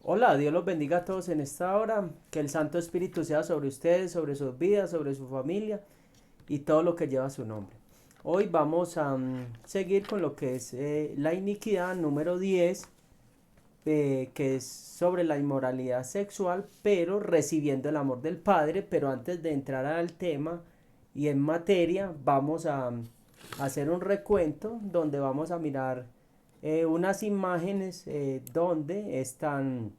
Hola, Dios los bendiga a todos en esta hora, que el Santo Espíritu sea sobre ustedes, sobre sus vidas, sobre su familia y todo lo que lleva su nombre. Hoy vamos a seguir con lo que es la iniquidad número 10, que es sobre la inmoralidad sexual, pero recibiendo el amor del Padre. Pero antes de entrar al tema y en materia, vamos a hacer un recuento donde vamos a mirar unas imágenes donde están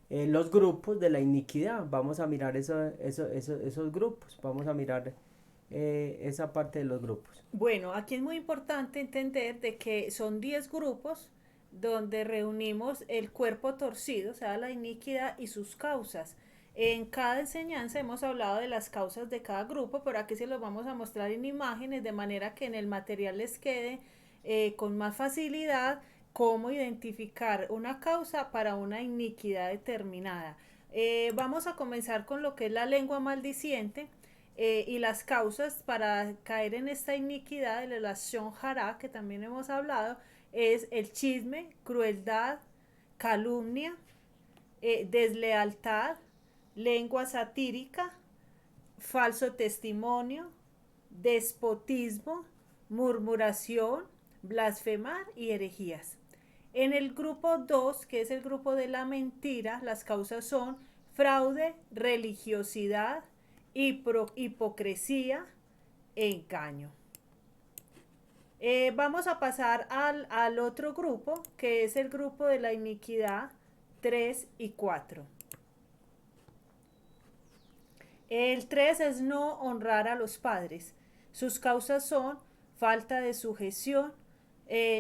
los grupos de la iniquidad. Vamos a mirar esos grupos, vamos a mirar esa parte de los grupos. Bueno, aquí es muy importante entender de que son 10 grupos donde reunimos el cuerpo torcido, o sea, la iniquidad y sus causas. En cada enseñanza hemos hablado de las causas de cada grupo, pero aquí se los vamos a mostrar en imágenes de manera que en el material les quede con más facilidad cómo identificar una causa para una iniquidad determinada. Vamos a comenzar con lo que es la lengua maldiciente. Y las causas para caer en esta iniquidad de la Shon Hara, que también hemos hablado, es el chisme, crueldad, calumnia, deslealtad, lengua satírica, falso testimonio, despotismo, murmuración, blasfemar y herejías. En el grupo 2, que es el grupo de la mentira, las causas son fraude, religiosidad, hipocresía e engaño. Vamos a pasar al otro grupo, que es el grupo de la iniquidad 3 y 4. El 3 es no honrar a los padres. Sus causas son falta de sujeción,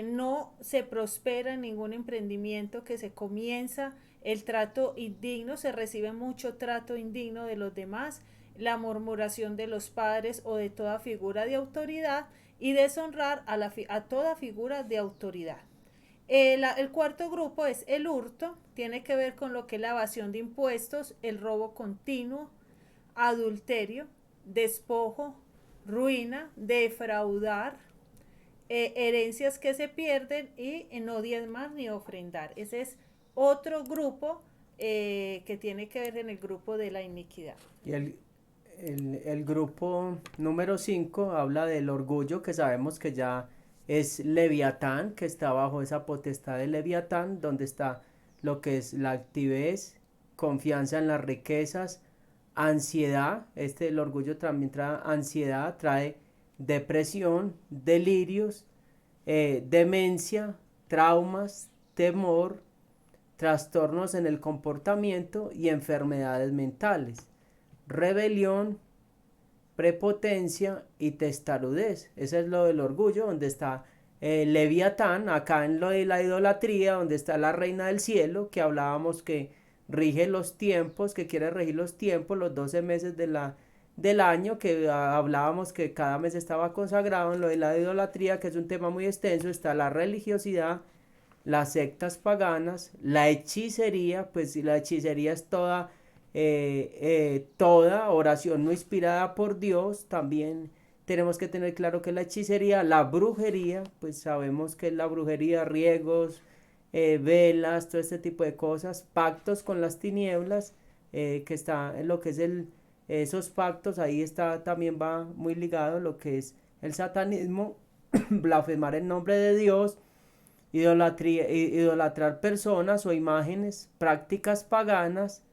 no se prospera en ningún emprendimiento que se comienza, el trato indigno, se recibe mucho trato indigno de los demás, la murmuración de los padres o de toda figura de autoridad y deshonrar a toda figura de autoridad. El cuarto grupo es el hurto, tiene que ver con lo que es la evasión de impuestos, el robo continuo, adulterio, despojo, ruina, defraudar, herencias que se pierden y no diezmar ni ofrendar. Ese es otro grupo que tiene que ver en el grupo de la iniquidad. Y el grupo número 5 habla del orgullo, que sabemos que ya es Leviatán, que está bajo esa potestad de Leviatán, donde está lo que es la altivez, confianza en las riquezas, ansiedad. El orgullo también trae ansiedad, trae depresión, delirios, demencia, traumas, temor, trastornos en el comportamiento y enfermedades mentales, rebelión, prepotencia y testarudez. Eso es lo del orgullo, donde está Leviatán, acá en lo de la idolatría, donde está la reina del cielo, que hablábamos que rige los tiempos, que quiere regir los tiempos, los 12 meses del año, que hablábamos que cada mes estaba consagrado. En lo de la idolatría, que es un tema muy extenso, está la religiosidad, las sectas paganas, la hechicería. Pues la hechicería es toda oración no inspirada por Dios. También tenemos que tener claro que la hechicería, la brujería, pues sabemos que es la brujería, riegos, velas, todo este tipo de cosas, pactos con las tinieblas, que está en lo que es esos pactos. Ahí está, también va muy ligado lo que es el satanismo, blasfemar en nombre de Dios, idolatrar personas o imágenes, prácticas paganas,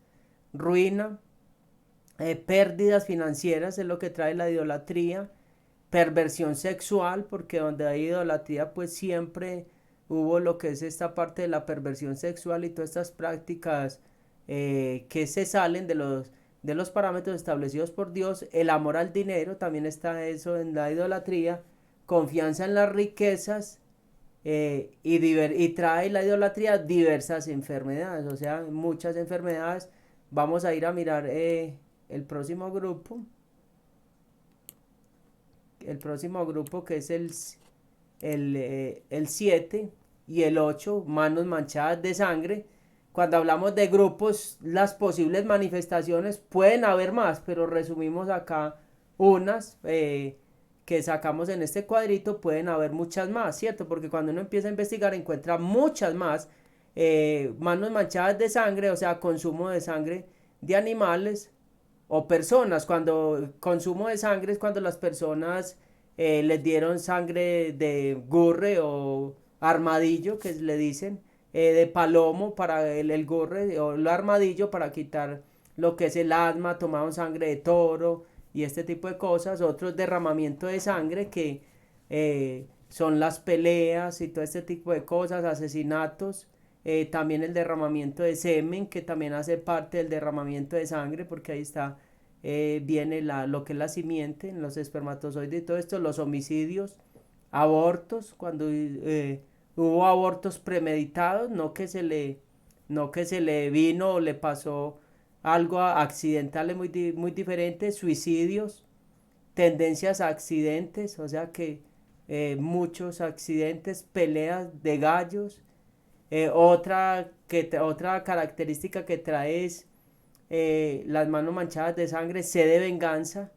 ruina, pérdidas financieras es lo que trae la idolatría, perversión sexual, porque donde hay idolatría pues siempre hubo lo que es esta parte de la perversión sexual y todas estas prácticas que se salen de los parámetros establecidos por Dios. El amor al dinero, también está eso en la idolatría, confianza en las riquezas, y trae la idolatría diversas enfermedades, o sea, muchas enfermedades. Vamos a ir a mirar el próximo grupo, que es el 7 y el 8, manos manchadas de sangre. Cuando hablamos de grupos, las posibles manifestaciones pueden haber más, pero resumimos acá unas que sacamos en este cuadrito. Pueden haber muchas más, ¿cierto? Porque cuando uno empieza a investigar encuentra muchas más. manos manchadas de sangre, o sea, consumo de sangre de animales o personas. Cuando consumo de sangre es cuando las personas les dieron sangre de gurre o armadillo, que le dicen, de palomo para el gurre o el armadillo para quitar lo que es el asma, tomaron sangre de toro y este tipo de cosas. Otros derramamiento de sangre que son las peleas y todo este tipo de cosas, asesinatos. También el derramamiento de semen, que también hace parte del derramamiento de sangre, porque ahí está, viene lo que es la simiente, los espermatozoides y todo esto, los homicidios, abortos, cuando hubo abortos premeditados, no que se le vino o le pasó algo accidental muy, muy diferente, suicidios, tendencias a accidentes, o sea que muchos accidentes, peleas de gallos. Otra característica que trae es las manos manchadas de sangre, sed de venganza.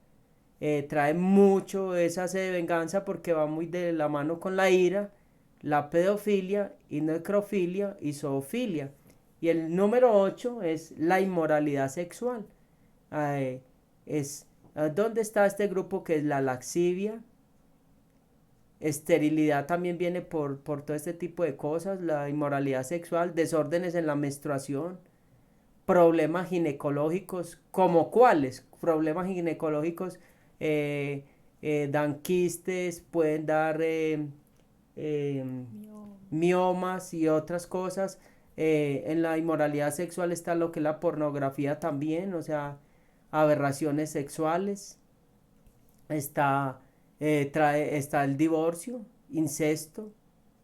Trae mucho esa sed de venganza porque va muy de la mano con la ira, la pedofilia y necrofilia y zoofilia. Y el número 8 es la inmoralidad sexual. Eh, ¿Dónde está este grupo que es la laxivia? Esterilidad también viene por todo este tipo de cosas, la inmoralidad sexual, desórdenes en la menstruación, problemas ginecológicos, como cuáles, problemas ginecológicos, eh, dan quistes, pueden dar eh, miomas y otras cosas. En la inmoralidad sexual está lo que es la pornografía también, o sea, aberraciones sexuales, está, está el divorcio, incesto,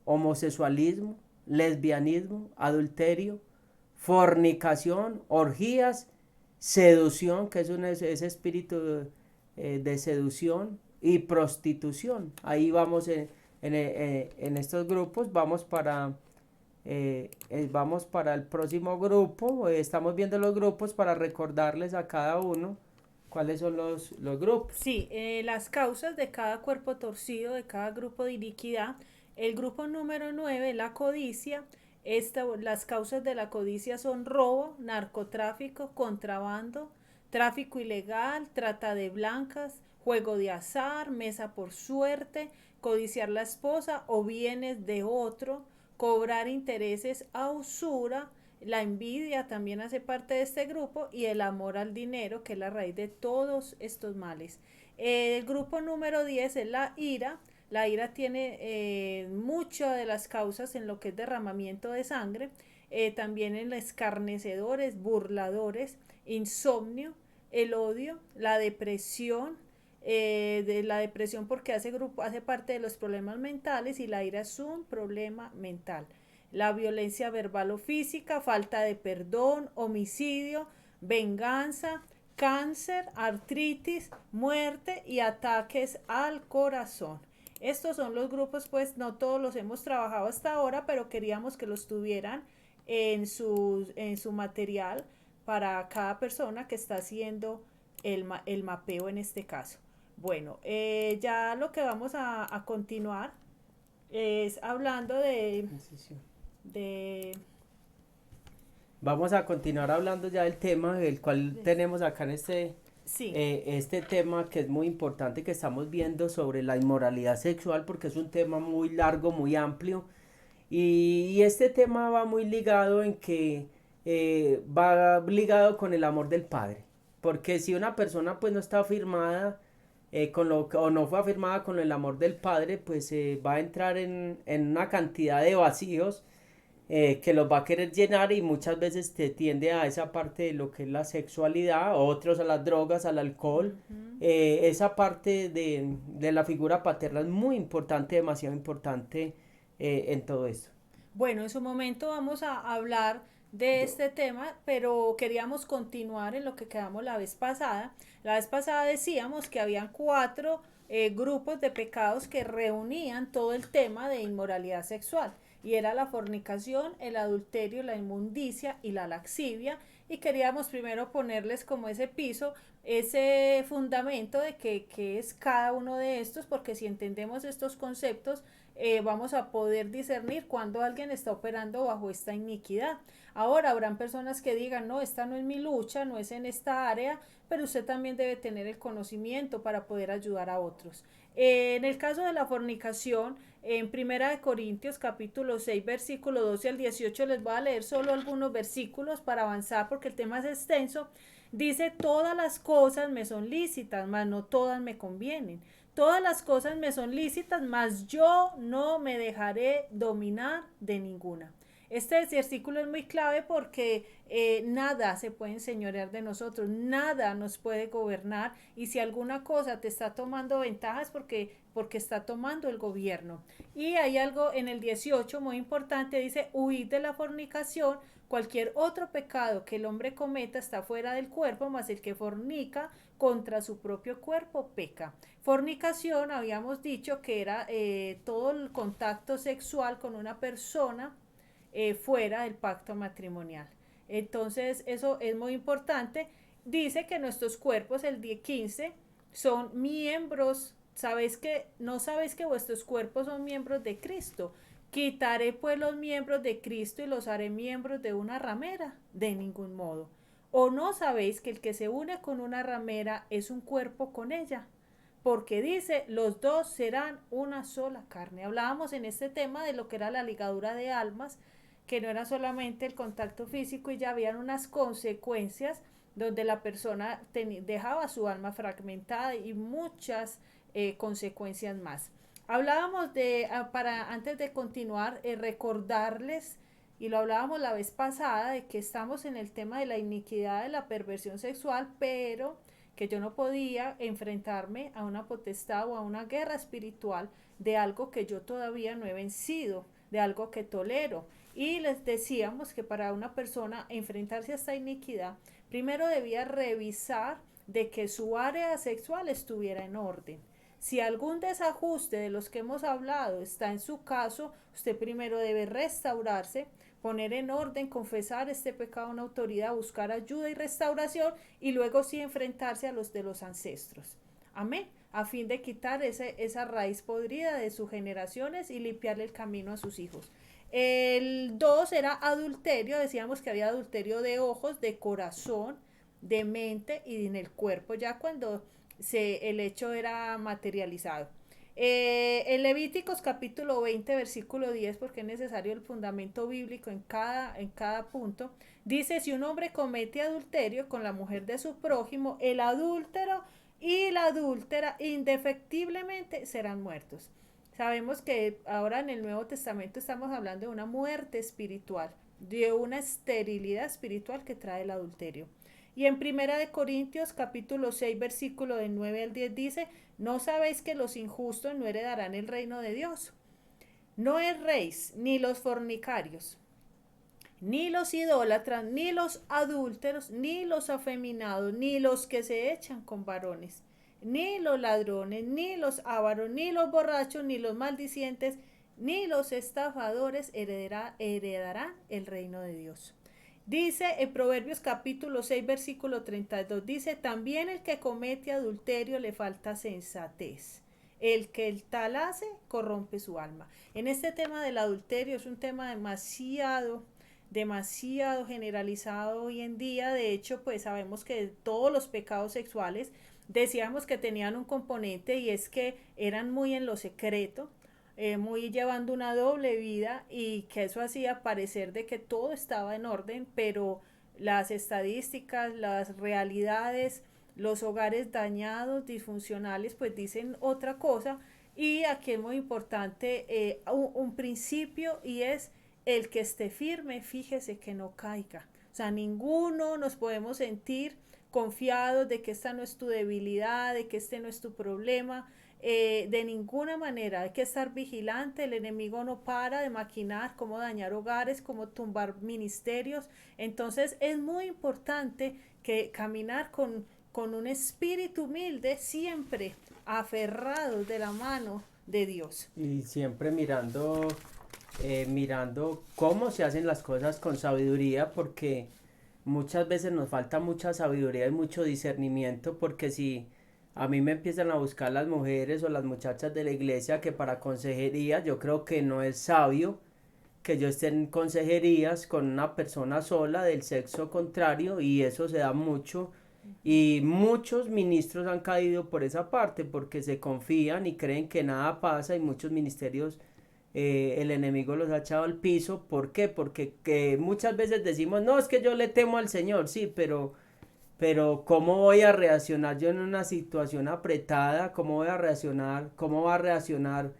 homosexualismo, lesbianismo, adulterio, fornicación, orgías, seducción, que es ese espíritu de seducción, y prostitución. Ahí vamos en estos grupos, vamos para el próximo grupo. Estamos viendo los grupos para recordarles a cada uno cuáles son los grupos. Sí, las causas de cada cuerpo torcido, de cada grupo de iniquidad. El grupo número 9, la codicia. Las causas de la codicia son robo, narcotráfico, contrabando, tráfico ilegal, trata de blancas, juego de azar, mesa por suerte, codiciar la esposa o bienes de otro, cobrar intereses a usura. La envidia también hace parte de este grupo y el amor al dinero, que es la raíz de todos estos males. El grupo número 10 es la ira. La ira tiene muchas de las causas en lo que es derramamiento de sangre, también en escarnecedores, burladores, insomnio, el odio, la depresión, de la depresión porque hace parte de los problemas mentales y la ira es un problema mental. La violencia verbal o física, falta de perdón, homicidio, venganza, cáncer, artritis, muerte y ataques al corazón. Estos son los grupos, pues no todos los hemos trabajado hasta ahora, pero queríamos que los tuvieran en su material para cada persona que está haciendo el mapeo en este caso. Bueno, ya lo que vamos a continuar es hablando de Vamos a continuar hablando ya del tema, del cual tenemos acá en sí, este tema que es muy importante que estamos viendo sobre la inmoralidad sexual, porque es un tema muy largo, muy amplio, y este tema va muy ligado en que va ligado con el amor del padre, porque si una persona pues no está afirmada o no fue afirmada con el amor del padre, pues va a entrar en una cantidad de vacíos que los va a querer llenar, y muchas veces te tiende a esa parte de lo que es la sexualidad, otros a las drogas, al alcohol. Esa parte de la figura paterna es muy importante, demasiado importante en todo esto. bueno, en su momento vamos a hablar de este tema, pero queríamos continuar en lo que quedamos la vez pasada. La vez pasada decíamos que habían cuatro grupos de pecados que reunían todo el tema de inmoralidad sexual, y era la fornicación, el adulterio, la inmundicia y la laxivia, y queríamos primero ponerles como ese piso, ese fundamento de que es cada uno de estos, porque si entendemos estos conceptos, vamos a poder discernir cuando alguien está operando bajo esta iniquidad. Ahora habrán personas que digan, no, esta no es mi lucha, no es en esta área, pero usted también debe tener el conocimiento para poder ayudar a otros. En el caso de la fornicación, en Primera de Corintios capítulo 6 versículo 12 al 18, les voy a leer solo algunos versículos para avanzar porque el tema es extenso. Dice, todas las cosas me son lícitas, mas no todas me convienen. Todas las cosas me son lícitas, mas yo no me dejaré dominar de ninguna. Este versículo es muy clave porque nada se puede enseñorear de nosotros, nada nos puede gobernar, y si alguna cosa te está tomando ventajas porque está tomando el gobierno. Y hay algo en el 18 muy importante, dice, huid de la fornicación. Cualquier otro pecado que el hombre cometa está fuera del cuerpo, mas el que fornica contra su propio cuerpo peca. Fornicación, habíamos dicho que era todo el contacto sexual con una persona fuera del pacto matrimonial. Entonces, eso es muy importante. Dice que nuestros cuerpos, el día 15, son miembros. No sabéis que vuestros cuerpos son miembros de Cristo. Quitaré pues los miembros de Cristo y los haré miembros de una ramera. De ningún modo. ¿O no sabéis que el que se une con una ramera es un cuerpo con ella? Porque dice, los dos serán una sola carne. Hablábamos en este tema de lo que era la ligadura de almas, que no era solamente el contacto físico, y ya habían unas consecuencias donde la persona dejaba su alma fragmentada y muchas consecuencias más. Hablábamos para antes de continuar, recordarles, y lo hablábamos la vez pasada, de que estamos en el tema de la iniquidad de la perversión sexual, pero que yo no podía enfrentarme a una potestad o a una guerra espiritual de algo que yo todavía no he vencido, de algo que tolero. Y les decíamos que para una persona enfrentarse a esta iniquidad, primero debía revisar de que su área sexual estuviera en orden. Si algún desajuste de los que hemos hablado está en su caso, usted primero debe restaurarse, poner en orden, confesar este pecado a una autoridad, buscar ayuda y restauración, y luego sí enfrentarse a los de los ancestros. Amén. A fin de quitar esa raíz podrida de sus generaciones y limpiarle el camino a sus hijos. El 2 era adulterio. Decíamos que había adulterio de ojos, de corazón, de mente y en el cuerpo, ya cuando el hecho era materializado. En Levíticos capítulo 20 versículo 10, porque es necesario el fundamento bíblico en cada punto, dice, si un hombre comete adulterio con la mujer de su prójimo, el adúltero y la adúltera indefectiblemente serán muertos. Sabemos que ahora en el Nuevo Testamento estamos hablando de una muerte espiritual, de una esterilidad espiritual que trae el adulterio. Y en Primera de Corintios capítulo 6 versículo del 9 al 10 dice, ¿no sabéis que los injustos no heredarán el reino de Dios? No erréis, ni los fornicarios, ni los idólatras, ni los adúlteros, ni los afeminados, ni los que se echan con varones, ni los ladrones, ni los ávaros, ni los borrachos, ni los maldicientes, ni los estafadores heredarán el reino de Dios. Dice en Proverbios capítulo 6 versículo 32, dice, también el que comete adulterio le falta sensatez. El que el tal hace corrompe su alma. En este tema del adulterio es un tema demasiado generalizado hoy en día. De hecho, pues sabemos que todos los pecados sexuales, decíamos que tenían un componente, y es que eran muy en lo secreto, muy llevando una doble vida, y que eso hacía parecer de que todo estaba en orden, pero las estadísticas, las realidades, los hogares dañados, disfuncionales, pues dicen otra cosa. Y aquí es muy importante un principio, y es el que esté firme, fíjese que no caiga. O sea, ninguno nos podemos sentir confiados de que esta no es tu debilidad, de que este no es tu problema. De ninguna manera, hay que estar vigilante. El enemigo no para de maquinar cómo dañar hogares, cómo tumbar ministerios. Entonces es muy importante que caminar con un espíritu humilde, siempre aferrados de la mano de Dios. Y siempre mirando cómo se hacen las cosas con sabiduría, porque muchas veces nos falta mucha sabiduría y mucho discernimiento, porque si a mí me empiezan a buscar las mujeres o las muchachas de la iglesia que para consejería, yo creo que no es sabio que yo esté en consejerías con una persona sola del sexo contrario, y eso se da mucho, y muchos ministros han caído por esa parte porque se confían y creen que nada pasa, y muchos ministerios el enemigo los ha echado al piso. ¿Por qué? Porque que muchas veces decimos, no, es que yo le temo al Señor, sí, pero ¿cómo voy a reaccionar yo en una situación apretada? ¿Cómo voy a reaccionar? ¿Cómo va a reaccionar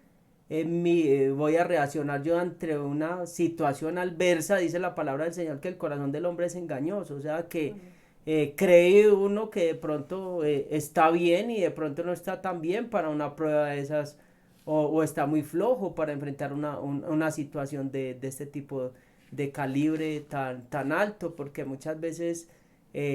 voy a reaccionar yo ante una situación adversa? Dice la palabra del Señor que el corazón del hombre es engañoso, o sea que cree uno que de pronto está bien y de pronto no está tan bien para una prueba de esas, o está muy flojo para enfrentar una situación de este tipo de calibre tan alto, porque muchas veces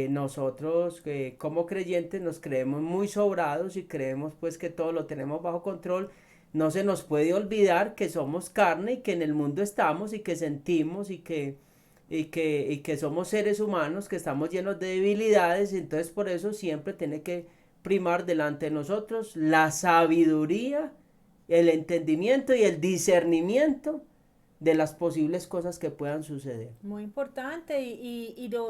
nosotros como creyentes nos creemos muy sobrados y creemos pues que todo lo tenemos bajo control. No se nos puede olvidar que somos carne y que en el mundo estamos y que sentimos y que somos seres humanos, que estamos llenos de debilidades. Entonces por eso siempre tiene que primar delante de nosotros la sabiduría, el entendimiento y el discernimiento de las posibles cosas que puedan suceder. Muy importante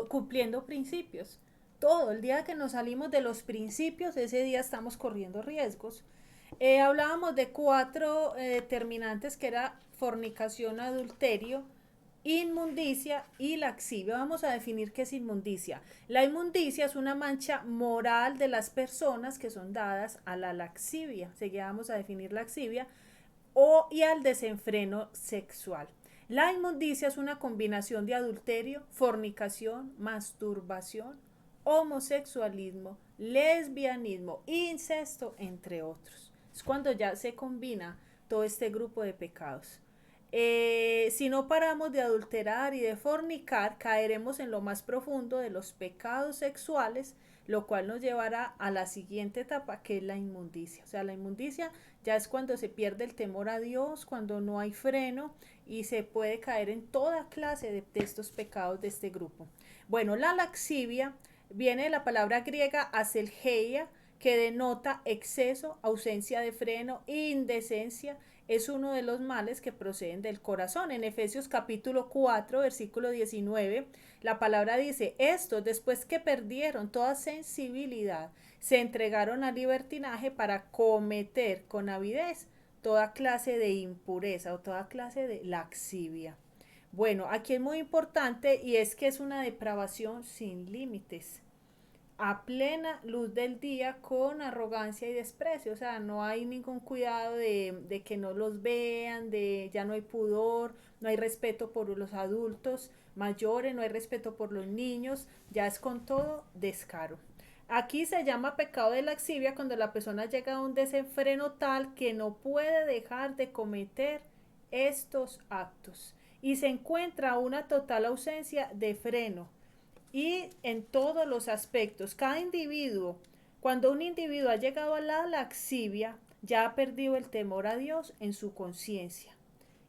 cumpliendo principios. Todo el día que nos salimos de los principios, ese día estamos corriendo riesgos. Hablábamos de cuatro determinantes que era fornicación, adulterio, inmundicia y laxivia. Vamos a definir qué es inmundicia. La inmundicia es una mancha moral de las personas que son dadas a la laxivia. Seguida vamos a definir laxivia y al desenfreno sexual. La inmundicia es una combinación de adulterio, fornicación, masturbación, homosexualismo, lesbianismo, incesto, entre otros. Es cuando ya se combina todo este grupo de pecados. Si no paramos de adulterar y de fornicar, caeremos en lo más profundo de los pecados sexuales, lo cual nos llevará a la siguiente etapa, que es la inmundicia. O sea, la inmundicia ya es cuando se pierde el temor a Dios, cuando no hay freno y se puede caer en toda clase de estos pecados de este grupo. Bueno, la laxivia viene de la palabra griega aselgeia, que denota exceso, ausencia de freno, indecencia. Es uno de los males que proceden del corazón. En Efesios capítulo 4, versículo 19, la palabra dice, estos después que perdieron toda sensibilidad, se entregaron al libertinaje para cometer con avidez toda clase de impureza o toda clase de laxivia. Bueno, aquí es muy importante y es que es una depravación sin límites, a plena luz del día, con arrogancia y desprecio. O sea, no hay ningún cuidado de que no los vean, ya no hay pudor, no hay respeto por los adultos mayores, no hay respeto por los niños, ya es con todo descaro. Aquí se llama pecado de laxivia cuando la persona llega a un desenfreno tal que no puede dejar de cometer estos actos y se encuentra una total ausencia de freno y en todos los aspectos. Cada individuo, cuando un individuo ha llegado a la laxivia, ya ha perdido el temor a Dios en su conciencia.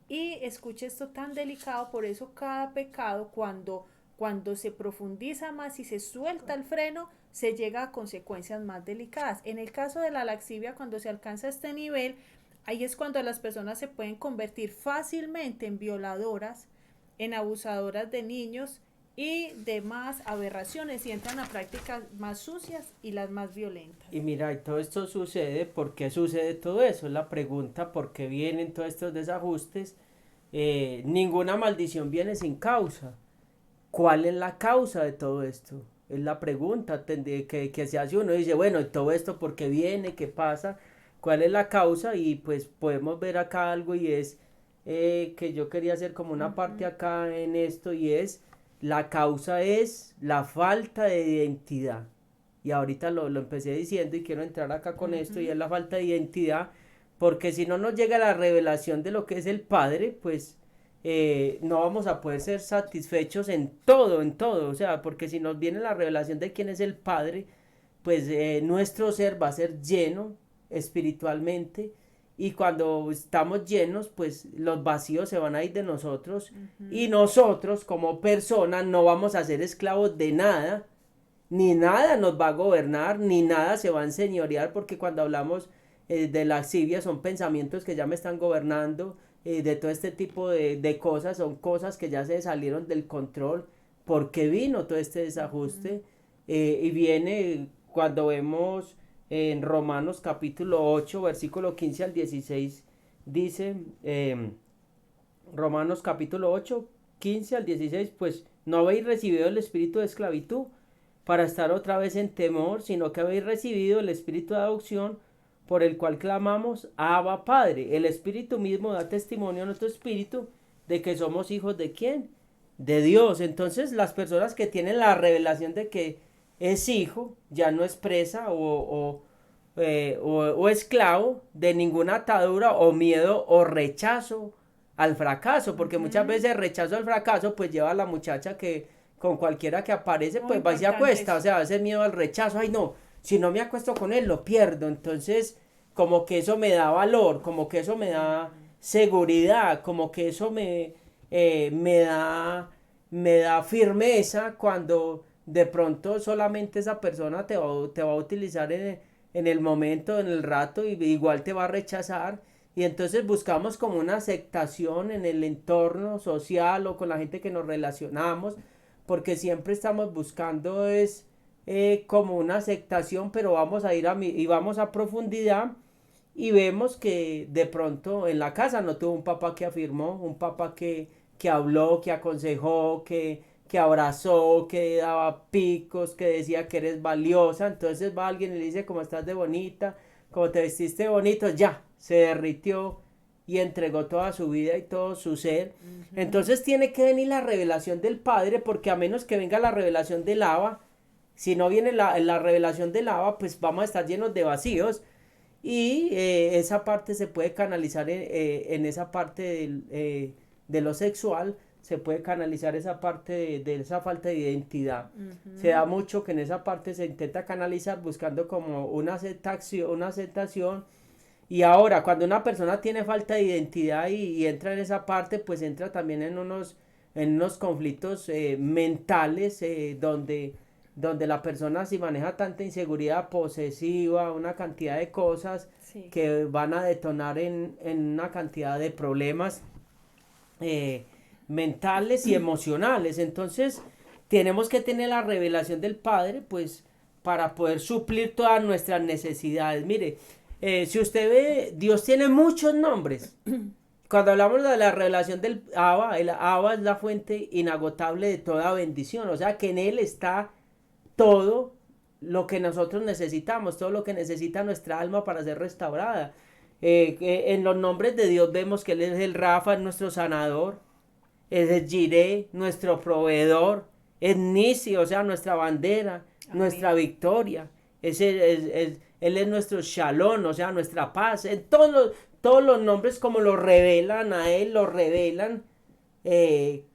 Y escuche esto tan delicado, por eso cada pecado, cuando se profundiza más y se suelta el freno, se llega a consecuencias más delicadas. En el caso de la laxivia, cuando se alcanza este nivel, ahí es cuando las personas se pueden convertir fácilmente en violadoras, en abusadoras de niños y demás aberraciones, y entran a prácticas más sucias y las más violentas. Y mira, y todo esto sucede. ¿Por qué sucede todo eso? Es la pregunta. ¿Por qué vienen todos estos desajustes? Ninguna maldición viene sin causa. ¿Cuál es la causa de todo esto? Es la pregunta que se hace uno. Dice, bueno, ¿y todo esto por qué viene? ¿Qué pasa? ¿Cuál es la causa? Y pues podemos ver acá algo, y es que yo quería hacer como una parte acá en esto, y es la causa es la falta de identidad. Y ahorita lo empecé diciendo y quiero entrar acá con esto, y es la falta de identidad, porque si no nos llega la revelación de lo que es el Padre, pues no vamos a poder ser satisfechos en todo, o sea, porque si nos viene la revelación de quién es el Padre, pues nuestro ser va a ser lleno espiritualmente, y cuando estamos llenos, pues los vacíos se van a ir de nosotros, y nosotros como personas no vamos a ser esclavos de nada, ni nada nos va a gobernar, ni nada se va a enseñorear, porque cuando hablamos de lascivia son pensamientos que ya me están gobernando, de todo este tipo de cosas, son cosas que ya se salieron del control, porque vino todo este desajuste, y viene cuando vemos en Romanos capítulo 8, versículo 15 al 16, dice, Romanos capítulo 8, 15 al 16, pues no habéis recibido el espíritu de esclavitud para estar otra vez en temor, sino que habéis recibido el espíritu de adopción por el cual clamamos, Abba Padre. El espíritu mismo da testimonio a nuestro espíritu de que somos hijos de ¿quién? De Dios. Entonces las personas que tienen la revelación de que es hijo, ya no es presa o esclavo de ninguna atadura o miedo o rechazo al fracaso, porque muchas veces el rechazo al fracaso pues lleva a la muchacha que con cualquiera que aparece Muy pues va y se importante acuesta, eso. o sea, a veces miedo al rechazo, ay no, si no me acuesto con él lo pierdo, entonces como que eso me da valor, como que eso me da seguridad, como que eso me da firmeza cuando de pronto solamente esa persona te va a utilizar en el momento, en el rato, y igual te va a rechazar. Y entonces buscamos como una aceptación en el entorno social o con la gente que nos relacionamos, porque siempre estamos buscando es como una aceptación, pero vamos a ir y vamos a profundidad y vemos que de pronto en la casa no tuvo un papá que afirmó, un papá que habló, que aconsejó, que abrazó, que daba picos, que decía que eres valiosa. Entonces va alguien y le dice cómo estás de bonita, cómo te vestiste bonito, ya, se derritió y entregó toda su vida y todo su ser. Entonces tiene que venir la revelación del Padre, porque a menos que venga la revelación del Abba, si no viene la revelación del Abba, pues vamos a estar llenos de vacíos. Y esa parte se puede canalizar en esa parte de lo sexual, se puede canalizar esa parte de esa falta de identidad. Se da mucho que en esa parte se intenta canalizar buscando como una aceptación. Y ahora, cuando una persona tiene falta de identidad y entra en esa parte, pues entra también en unos conflictos mentales, donde la persona si maneja tanta inseguridad posesiva, una cantidad de cosas Sí. que van a detonar en una cantidad de problemas eh, mentales y emocionales. Entonces, tenemos que tener la revelación del Padre, pues, para poder suplir todas nuestras necesidades. Mire, si usted ve, Dios tiene muchos nombres. Cuando hablamos de la revelación del Abba, el Abba es la fuente inagotable de toda bendición. O sea que en Él está todo lo que nosotros necesitamos, todo lo que necesita nuestra alma para ser restaurada. En los nombres de Dios vemos que Él es el Rafa, es nuestro sanador, es el Jireh, nuestro proveedor, es Nisi, o sea, nuestra bandera, Amén. nuestra victoria, Él es nuestro Shalom, o sea, nuestra paz. Todos los nombres como lo revelan a Él, lo revelan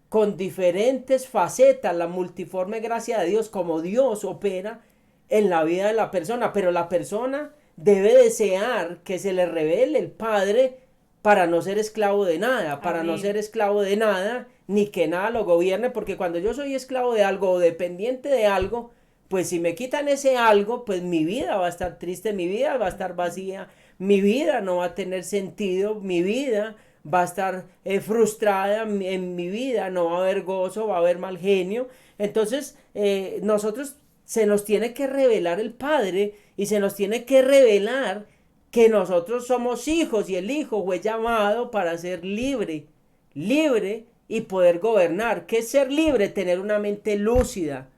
con diferentes facetas, la multiforme gracia de Dios, como Dios opera en la vida de la persona, pero la persona debe desear que se le revele el Padre para no ser esclavo de nada, para no ser Amén. esclavo de nada, ni que nada lo gobierne, porque cuando yo soy esclavo de algo o dependiente de algo, pues si me quitan ese algo, pues mi vida va a estar triste, mi vida va a estar vacía, mi vida no va a tener sentido, mi vida va a estar frustrada en mi vida, no va a haber gozo, va a haber mal genio. Entonces, nosotros se nos tiene que revelar el Padre y se nos tiene que revelar que nosotros somos hijos y el hijo fue llamado para ser libre, libre y poder gobernar. ¿Qué es ser libre? Tener una mente lúcida.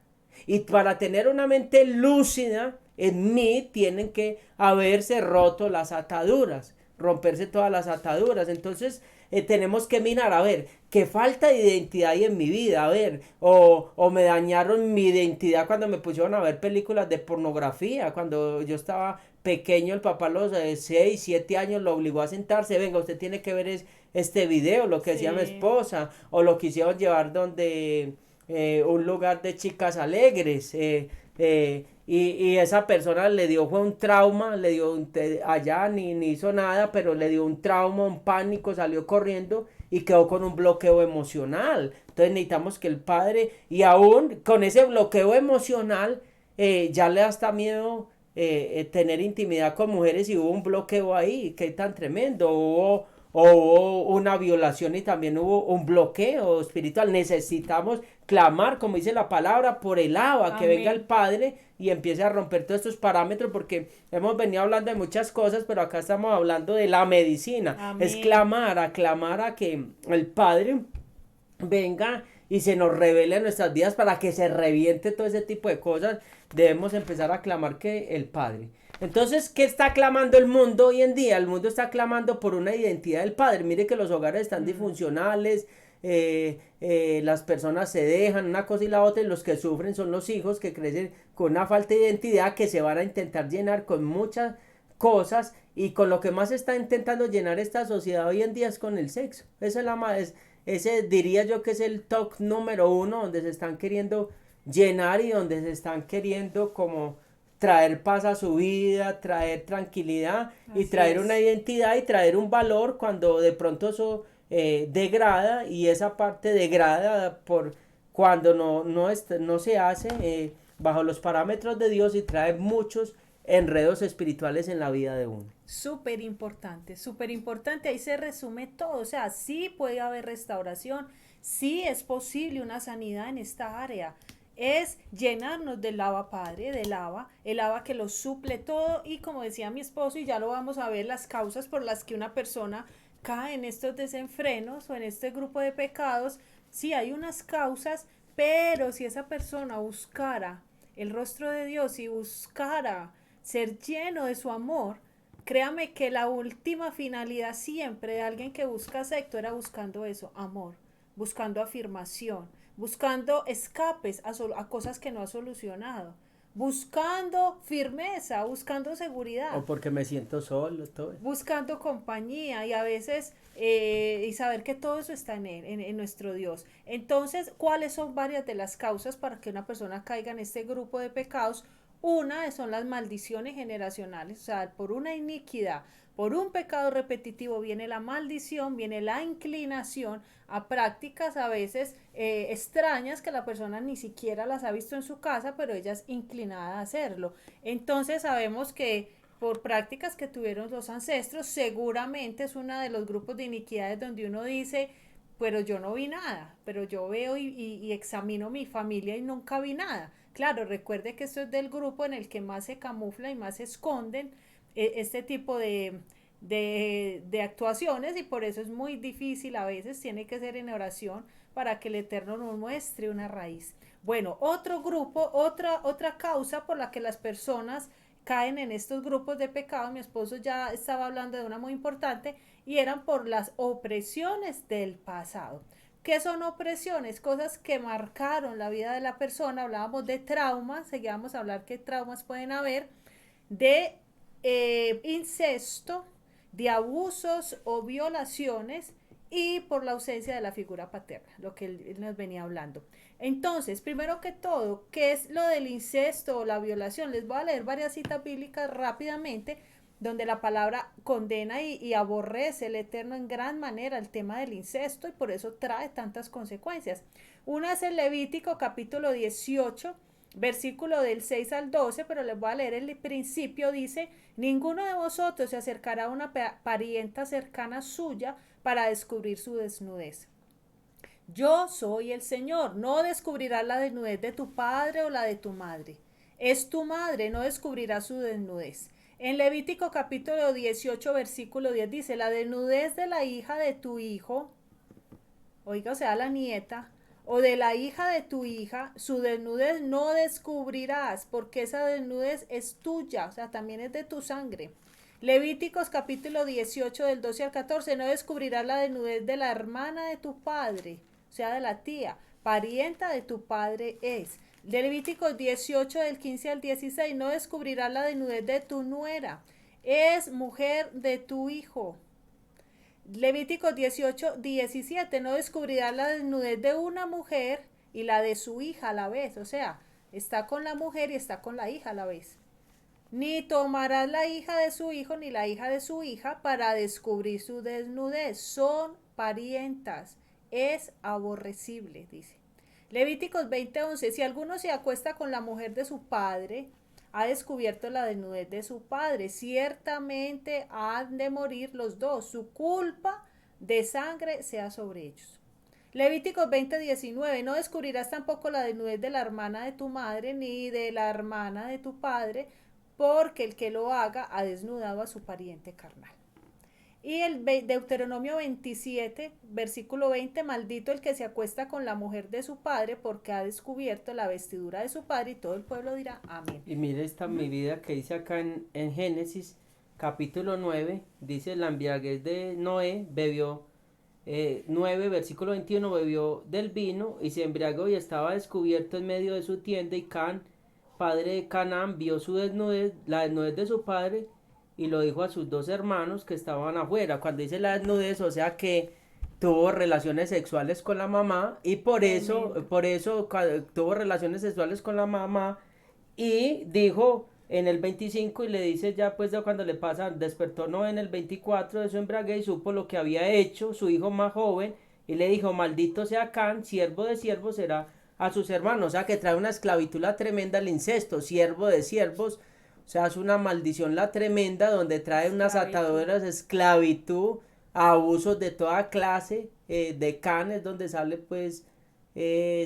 Y para tener una mente lúcida, en mí tienen que haberse roto las ataduras, romperse todas las ataduras. Entonces tenemos que mirar, a ver, qué falta de identidad hay en mi vida, a ver, o me dañaron mi identidad cuando me pusieron a ver películas de pornografía, cuando yo estaba pequeño, el papá a los 6, 7 años lo obligó a sentarse, venga, usted tiene que ver este video, lo que decía mi Sí. esposa, o lo quisieron llevar donde un lugar de chicas alegres, y esa persona le dio fue un trauma, le dio allá ni hizo nada, pero le dio un trauma, un pánico, salió corriendo y quedó con un bloqueo emocional. Entonces necesitamos que el padre, y aún con ese bloqueo emocional, ya le da hasta miedo tener intimidad con mujeres y hubo un bloqueo ahí, qué tan tremendo, o hubo una violación y también hubo un bloqueo espiritual. Necesitamos clamar, como dice la palabra, por el Abba, que venga el Amén. Padre y empiece a romper todos estos parámetros, porque hemos venido hablando de muchas cosas, pero acá estamos hablando de la medicina. Es Amén. clamar, aclamar a que el Padre venga y se nos revele en nuestras vidas para que se reviente todo ese tipo de cosas. Debemos empezar a clamar que el Padre. Entonces, ¿qué está clamando el mundo hoy en día? El mundo está clamando por una identidad del Padre. Mire que los hogares están Mm. disfuncionales, las personas se dejan una cosa y la otra, y los que sufren son los hijos que crecen con una falta de identidad, que se van a intentar llenar con muchas cosas, y con lo que más está intentando llenar esta sociedad hoy en día es con el sexo. Esa es la más, ese diría yo que es el top número uno, donde se están queriendo llenar y donde se están queriendo como traer paz a su vida, traer tranquilidad y Así traer una es. identidad y traer un valor, cuando de pronto eso degrada, y esa parte degrada por cuando no se hace bajo los parámetros de Dios, y trae muchos enredos espirituales en la vida de uno. Súper importante, súper importante. Ahí se resume todo. O sea, sí puede haber restauración, sí es posible una sanidad en esta área. Es llenarnos del lava Padre, del lava, el lava que lo suple todo. Y como decía mi esposo, y ya lo vamos a ver, las causas por las que una persona cae en estos desenfrenos o en este grupo de pecados. Sí, hay unas causas, pero si esa persona buscara el rostro de Dios y buscara ser lleno de su amor, créame que la última finalidad siempre de alguien que busca sexo era buscando eso, amor, buscando afirmación, buscando escapes a cosas que no ha solucionado, buscando firmeza, buscando O seguridad, porque me siento solo, todo eso. buscando compañía y a veces y saber que todo eso está en él, en nuestro Dios. Entonces, ¿cuáles son varias de las causas para que una persona caiga en este grupo de pecados? Una son las maldiciones generacionales, o sea, por una iniquidad, por un pecado repetitivo viene la maldición, viene la inclinación a prácticas a veces extrañas que la persona ni siquiera las ha visto en su casa, pero ella es inclinada a hacerlo. Entonces sabemos que por prácticas que tuvieron los ancestros, seguramente es uno de los grupos de iniquidades donde uno dice, pero yo no vi nada, pero yo veo y examino mi familia y nunca vi nada. Claro, recuerde que esto es del grupo en el que más se camufla y más se esconden este tipo de actuaciones, y por eso es muy difícil, a veces tiene que ser en oración para que el Eterno nos muestre una raíz. Bueno, otro grupo, otra causa por la que las personas caen en estos grupos de pecado, mi esposo ya estaba hablando de una muy importante, y eran por las opresiones del pasado. ¿Qué son opresiones? Cosas que marcaron la vida de la persona. Hablábamos de traumas, seguíamos a hablar qué traumas pueden haber, de incesto, de abusos o violaciones, y por la ausencia de la figura paterna, lo que él nos venía hablando. Entonces, primero que todo, ¿qué es lo del incesto o la violación? Les voy a leer varias citas bíblicas rápidamente donde la palabra condena y aborrece el Eterno en gran manera el tema del incesto, y por eso trae tantas consecuencias. Una es el Levítico capítulo 18, versículo del 6 al 12, pero les voy a leer el principio. Dice: ninguno de vosotros se acercará a una parienta cercana suya para descubrir su desnudez. Yo soy el Señor. No descubrirás la desnudez de tu padre o la de tu madre. Es tu madre, no descubrirá su desnudez. En Levítico capítulo 18, versículo 10 dice: la desnudez de la hija de tu hijo, oiga, o sea, la nieta, o de la hija de tu hija, su desnudez no descubrirás, porque esa desnudez es tuya, o sea, también es de tu sangre. Levíticos capítulo 18 del 12 al 14: no descubrirás la desnudez de la hermana de tu padre, o sea, de la tía, parienta de tu padre es. Levíticos 18 del 15 al 16: no descubrirás la desnudez de tu nuera, es mujer de tu hijo. Levíticos 18, 17: no descubrirás la desnudez de una mujer y la de su hija a la vez. O sea, está con la mujer y está con la hija a la vez. Ni tomarás la hija de su hijo ni la hija de su hija para descubrir su desnudez. Son parientas. Es aborrecible, dice. Levíticos 20:11, si alguno se acuesta con la mujer de su padre, ha descubierto la desnudez de su padre, ciertamente han de morir los dos, su culpa de sangre sea sobre ellos. Levíticos 20:19, no descubrirás tampoco la desnudez de la hermana de tu madre ni de la hermana de tu padre, porque el que lo haga ha desnudado a su pariente carnal. Y el Deuteronomio 27, versículo 20, maldito el que se acuesta con la mujer de su padre porque ha descubierto la vestidura de su padre, y todo el pueblo dirá amén. Y mire esta mi vida que dice acá en Génesis capítulo 9, dice la embriaguez de Noé, bebió 9, versículo 21, bebió del vino y se embriagó y estaba descubierto en medio de su tienda, y Can, padre de Canaán, vio su desnudez, la desnudez de su padre, y lo dijo a sus dos hermanos que estaban afuera. Cuando dice la desnudez, o sea que tuvo relaciones sexuales con la mamá, y Tremendo. por eso tuvo relaciones sexuales con la mamá, y dijo en el 25, y le dice ya pues ya cuando le pasa, despertó no en el 24 de su embriaguez, y supo lo que había hecho su hijo más joven, y le dijo, maldito sea Can, siervo de siervos será a sus hermanos. O sea que trae una esclavitud la tremenda el incesto, siervo de siervos, o sea es una maldición la tremenda, donde trae unas Esclavitud. ataduras, esclavitud, abusos de toda clase, de Can es donde sale pues,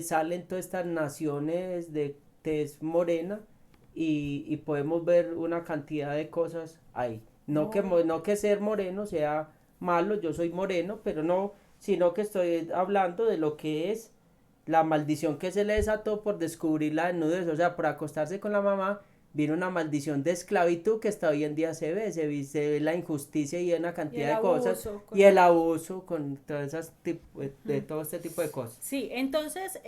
salen todas estas naciones de tez morena, y podemos ver una cantidad de cosas ahí. No que, No, no que ser moreno sea malo, yo soy moreno, pero no, sino que estoy hablando de lo que es la maldición que se le desató por descubrir la desnudez, o sea, por acostarse con la mamá, vino una maldición de esclavitud que hasta hoy en día se ve la injusticia y una y cantidad el de cosas, abuso y con el el... abuso con todas esas de todo este tipo de cosas. Sí, entonces,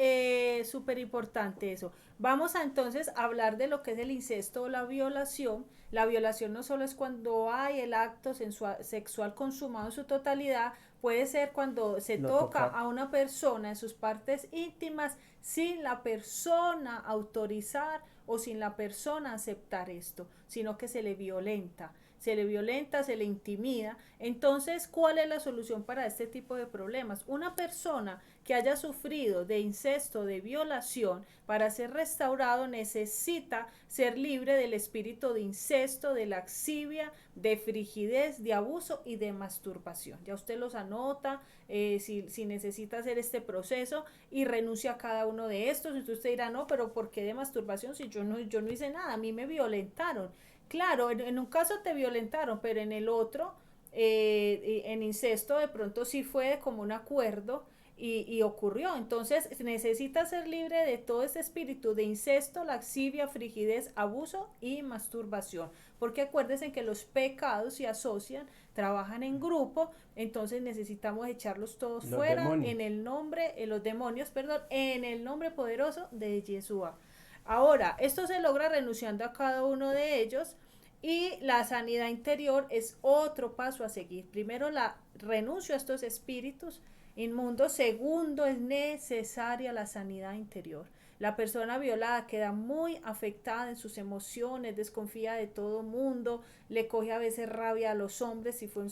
súper importante eso. Vamos a entonces hablar de lo que es el incesto o la violación. La violación no solo es cuando hay el acto sexual consumado en su totalidad, puede ser cuando se Lo toca toca. a una persona en sus partes íntimas sin la persona autorizar o sin la persona aceptar esto, sino que se le violenta. Se le violenta, se le intimida. Entonces, ¿cuál es la solución para este tipo de problemas? Una persona que haya sufrido de incesto, de violación, para ser restaurado necesita ser libre del espíritu de incesto, de laxivia, de frigidez, de abuso y de masturbación. Ya usted los anota, si necesita hacer este proceso, y renuncia a cada uno de estos. Entonces usted dirá, no, pero ¿por qué de masturbación si yo no hice nada? A mí me violentaron. Claro, en un caso te violentaron, pero en el otro, en incesto, de pronto sí fue como un acuerdo y ocurrió. Entonces necesita ser libre de todo ese espíritu de incesto, laxivia, frigidez, abuso y masturbación. Porque acuérdense que los pecados se asocian, trabajan en grupo, entonces necesitamos echarlos todos Los fuera en demonios. el nombre, los demonios, perdón, en el nombre poderoso de Yeshua. Ahora, esto se logra renunciando a cada uno de ellos, y la sanidad interior es otro paso a seguir. Primero, la renuncio a estos espíritus inmundos. Segundo, es necesaria la sanidad interior. La persona violada queda muy afectada en sus emociones, desconfía de todo mundo, le coge a veces rabia a los hombres si fue,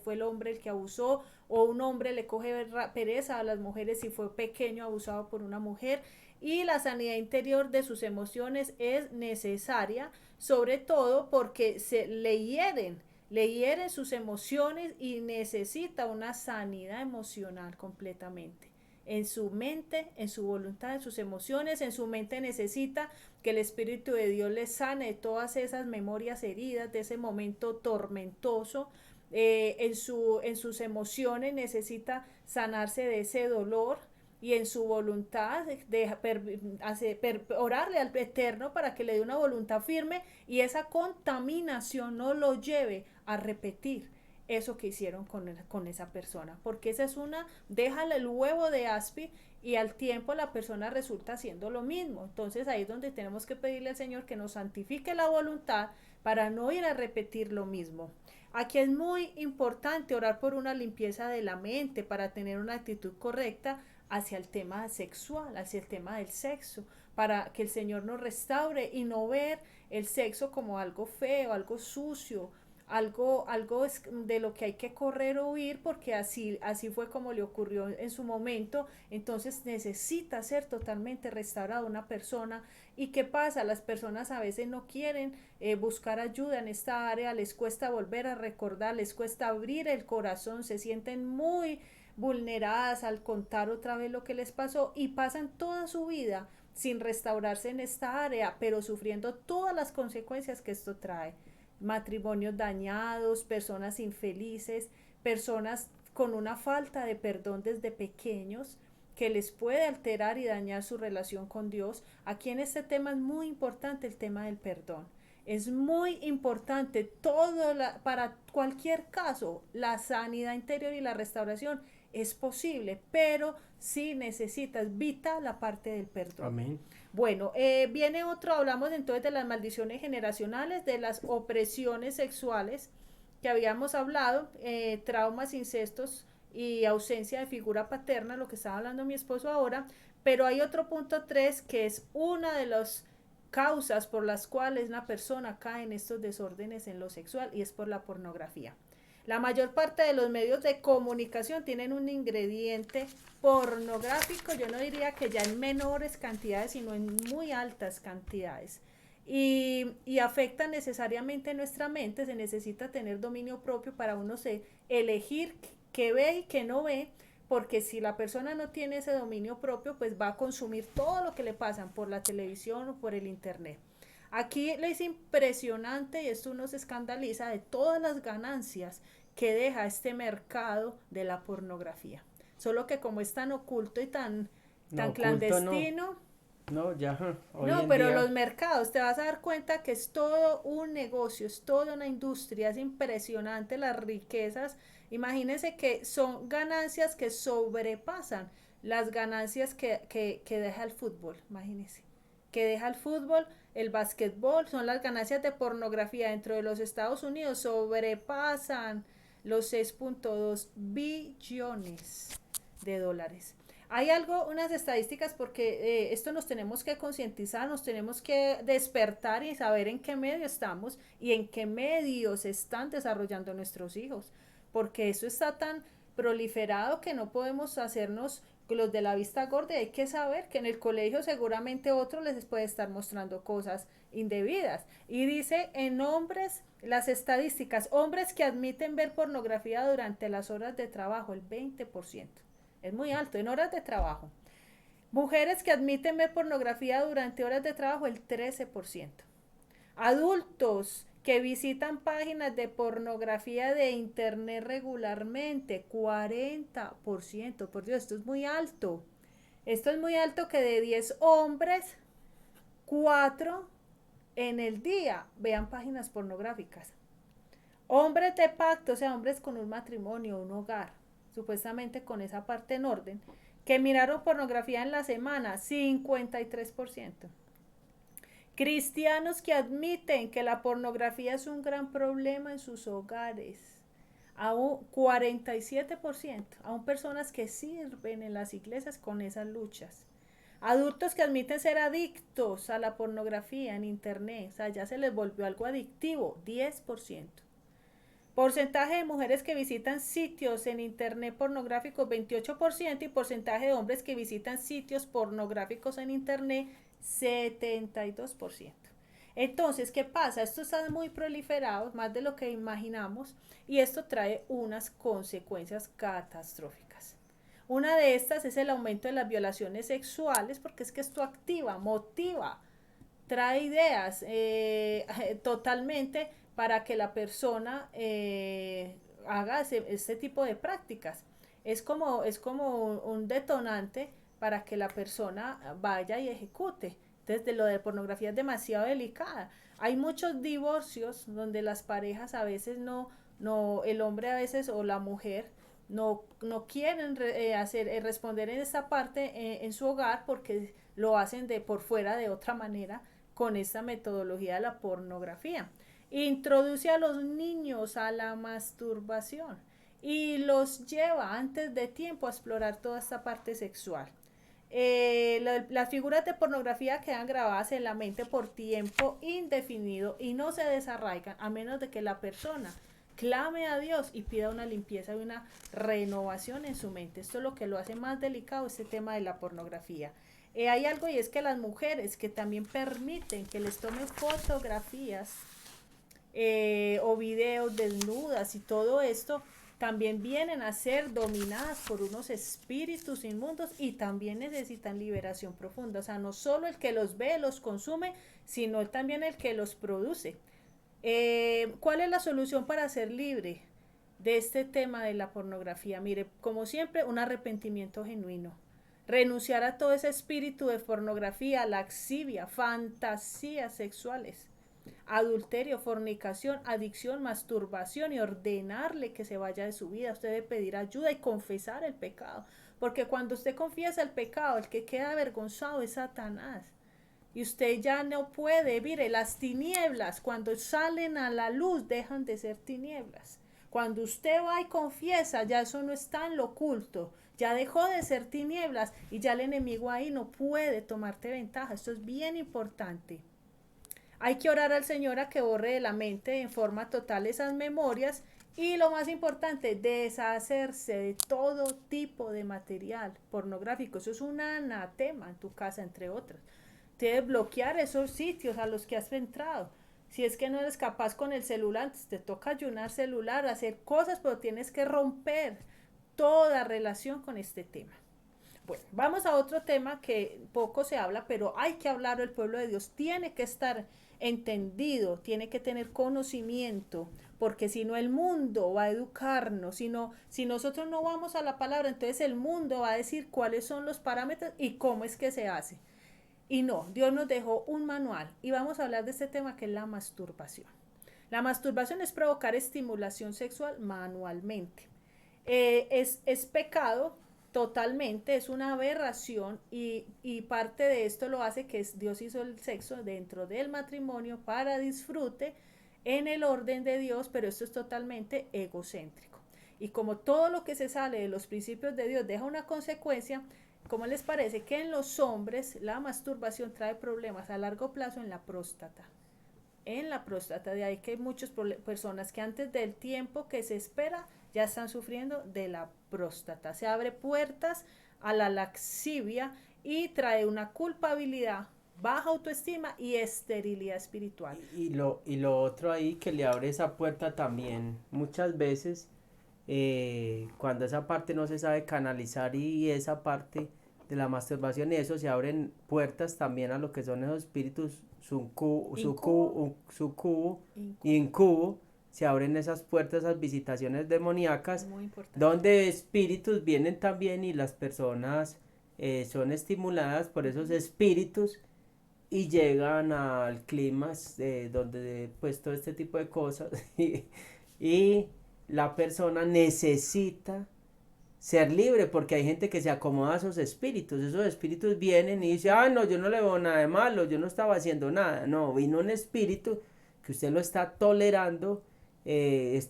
fue el hombre el que abusó, o un hombre le coge pereza a las mujeres si fue pequeño abusado por una mujer. Y la sanidad interior de sus emociones es necesaria, sobre todo porque le hieren sus emociones, y necesita una sanidad emocional completamente. En su mente, en su voluntad, en sus emociones, en su mente necesita que el Espíritu de Dios le sane de todas esas memorias heridas, de ese momento tormentoso. En sus emociones necesita sanarse de ese dolor, y en su voluntad orarle al Eterno para que le dé una voluntad firme, y esa contaminación no lo lleve a repetir eso que hicieron con esa persona, porque esa es una, déjale el huevo de aspi, y al tiempo la persona resulta haciendo lo mismo. Entonces ahí es donde tenemos que pedirle al Señor que nos santifique la voluntad para no ir a repetir lo mismo. Aquí es muy importante orar por una limpieza de la mente para tener una actitud correcta hacia el tema sexual, hacia el tema del sexo, para que el Señor nos restaure y no ver el sexo como algo feo, algo sucio, algo es de lo que hay que correr o huir porque así fue como le ocurrió en su momento. Entonces necesita ser totalmente restaurada una persona. ¿Y qué pasa? Las personas a veces no quieren buscar ayuda en esta área, les cuesta volver a recordar, les cuesta abrir el corazón, se sienten muy vulneradas al contar otra vez lo que les pasó y pasan toda su vida sin restaurarse en esta área, pero sufriendo todas las consecuencias que esto trae. Matrimonios dañados, personas infelices, personas con una falta de perdón desde pequeños que les puede alterar y dañar su relación con Dios. Aquí en este tema es muy importante el tema del perdón. Es muy importante para cualquier caso, la sanidad interior y la restauración es posible, pero sí necesitas vital la parte del perdón. Amén. Bueno, viene otro, hablamos entonces de las maldiciones generacionales, de las opresiones sexuales que habíamos hablado, traumas, incestos y ausencia de figura paterna, lo que estaba hablando mi esposo ahora, pero hay otro punto 3 que es una de las causas por las cuales una persona cae en estos desórdenes en lo sexual y es por la pornografía. La mayor parte de los medios de comunicación tienen un ingrediente pornográfico, yo no diría que ya en menores cantidades, sino en muy altas cantidades. Y afecta necesariamente nuestra mente, se necesita tener dominio propio para uno elegir qué ve y qué no ve, porque si la persona no tiene ese dominio propio, pues va a consumir todo lo que le pasan por la televisión o por el internet. Aquí le es impresionante y esto nos escandaliza de todas las ganancias que deja este mercado de la pornografía. Solo que como es tan oculto y tan No, oculto no. clandestino, No, ya, hoy no, en pero día. los mercados, te vas a dar cuenta que es todo un negocio, es toda una industria, es impresionante las riquezas. Imagínense que son ganancias que sobrepasan las ganancias que deja el fútbol, imagínense. Que deja el fútbol, el básquetbol, son las ganancias de pornografía dentro de los Estados Unidos, sobrepasan los 6.2 billones de dólares. Hay algo, unas estadísticas, porque esto nos tenemos que concientizar, nos tenemos que despertar y saber en qué medio estamos y en qué medios están desarrollando nuestros hijos, porque eso está tan proliferado que no podemos hacernos los de la vista gorda. Hay que saber que en el colegio seguramente otro les puede estar mostrando cosas indebidas. Y dice en hombres, las estadísticas, hombres que admiten ver pornografía durante las horas de trabajo, el 20%. Es muy alto, en horas de trabajo. Mujeres que admiten ver pornografía durante horas de trabajo, el 13%. Adultos que visitan páginas de pornografía de internet regularmente, 40%. Por Dios, esto es muy alto. Esto es muy alto que de 10 hombres, 4 en el día vean páginas pornográficas. Hombres de pacto, o sea, hombres con un matrimonio, un hogar, supuestamente con esa parte en orden, que miraron pornografía en la semana, 53%. Cristianos que admiten que la pornografía es un gran problema en sus hogares, aún 47%, aún personas que sirven en las iglesias con esas luchas. Adultos que admiten ser adictos a la pornografía en internet, o sea, ya se les volvió algo adictivo, 10%. Porcentaje de mujeres que visitan sitios en internet pornográficos, 28%, y porcentaje de hombres que visitan sitios pornográficos en internet, 72%. Entonces, ¿qué pasa? Esto está muy proliferado, más de lo que imaginamos, y esto trae unas consecuencias catastróficas. Una de estas es el aumento de las violaciones sexuales, porque es que esto activa, motiva, trae ideas totalmente para que la persona haga este tipo de prácticas. Es como un detonante para que la persona vaya y ejecute. Entonces, lo de pornografía es demasiado delicada. Hay muchos divorcios donde las parejas a veces el hombre a veces o la mujer no quieren responder en esta parte en su hogar porque lo hacen por fuera de otra manera con esta metodología de la pornografía. Introduce a los niños a la masturbación y los lleva antes de tiempo a explorar toda esta parte sexual. Las figuras de pornografía quedan grabadas en la mente por tiempo indefinido y no se desarraigan a menos de que la persona clame a Dios y pida una limpieza y una renovación en su mente. Esto es lo que lo hace más delicado, este tema de la pornografía. Hay algo, y es que las mujeres que también permiten que les tomen fotografías o videos desnudas y todo esto, también vienen a ser dominadas por unos espíritus inmundos y también necesitan liberación profunda. O sea, no solo el que los ve, los consume, sino también el que los produce. ¿Cuál es la solución para ser libre de este tema de la pornografía? Mire, como siempre, un arrepentimiento genuino. Renunciar a todo ese espíritu de pornografía, laxivia, fantasías sexuales, adulterio, fornicación, adicción, masturbación, y ordenarle que se vaya de su vida. Usted debe pedir ayuda y confesar el pecado, porque cuando usted confiesa el pecado, el que queda avergonzado es Satanás. Y usted ya no puede, mire, las tinieblas cuando salen a la luz dejan de ser tinieblas. Cuando usted va y confiesa, ya eso no está en lo oculto, ya dejó de ser tinieblas y ya el enemigo ahí no puede tomarte ventaja. Esto es bien importante. Hay que orar al Señor a que borre de la mente en forma total esas memorias y, lo más importante, deshacerse de todo tipo de material pornográfico. Eso es un anatema en tu casa, entre otras. Debes bloquear esos sitios a los que has entrado. Si es que no eres capaz con el celular, te toca ayunar celular, hacer cosas, pero tienes que romper toda relación con este tema. Bueno, vamos a otro tema que poco se habla, pero hay que hablar. El pueblo de Dios tiene que estar entendido, tiene que tener conocimiento, porque si no el mundo va a educarnos, si nosotros no vamos a la palabra, entonces el mundo va a decir cuáles son los parámetros y cómo es que se hace. Y no, Dios nos dejó un manual y vamos a hablar de este tema, que es la masturbación. La masturbación es provocar estimulación sexual manualmente. Es pecado totalmente, es una aberración y parte de esto lo hace que Dios hizo el sexo dentro del matrimonio para disfrute en el orden de Dios, pero esto es totalmente egocéntrico. Y como todo lo que se sale de los principios de Dios deja una consecuencia, ¿cómo les parece que en los hombres la masturbación trae problemas a largo plazo en la próstata? En la próstata, de ahí que hay muchas personas que antes del tiempo que se espera ya están sufriendo de la próstata. Se abre puertas a la laxivia y trae una culpabilidad, baja autoestima y esterilidad espiritual. Y lo otro ahí que le abre esa puerta también, muchas veces, cuando esa parte no se sabe canalizar y esa parte de la masturbación y eso, se abren puertas también a lo que son esos espíritus sucubo y incubo. Se abren esas puertas, esas visitaciones demoníacas, donde espíritus vienen también y las personas son estimuladas por esos espíritus y llegan al clímax donde pues todo este tipo de cosas y la persona necesita ser libre, porque hay gente que se acomoda a esos espíritus vienen y dicen, no, yo no le veo nada de malo, yo no estaba haciendo nada. No, vino un espíritu que usted lo está tolerando en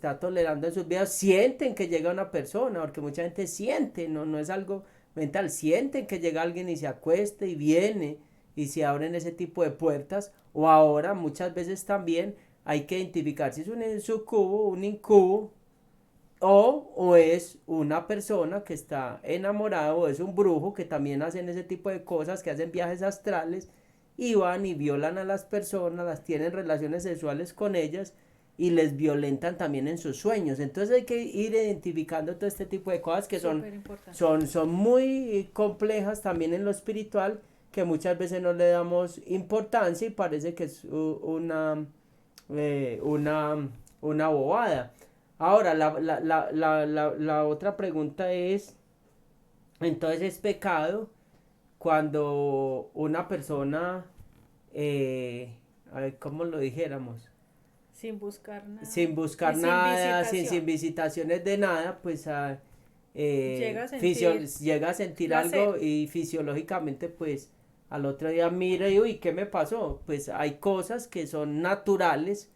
sus vidas. Sienten que llega una persona, porque mucha gente siente, no es algo mental, sienten que llega alguien y se acuesta y viene y se abren ese tipo de puertas. O ahora muchas veces también hay que identificar si es un sucubo, un incubo, o es una persona que está enamorada, o es un brujo, que también hacen ese tipo de cosas, que hacen viajes astrales y van y violan a las personas, las tienen relaciones sexuales con ellas y les violentan también en sus sueños. Entonces hay que ir identificando todo este tipo de cosas que son muy complejas también en lo espiritual, que muchas veces no le damos importancia y parece que es una bobada. Ahora, la otra pregunta es, entonces es pecado cuando una persona, a ver, ¿cómo lo dijéramos? Sin buscar nada. Sin buscar nada, sin visitaciones de nada, pues llega a sentir algo y fisiológicamente pues al otro día mira y uy, ¿qué me pasó? Pues hay cosas que son naturales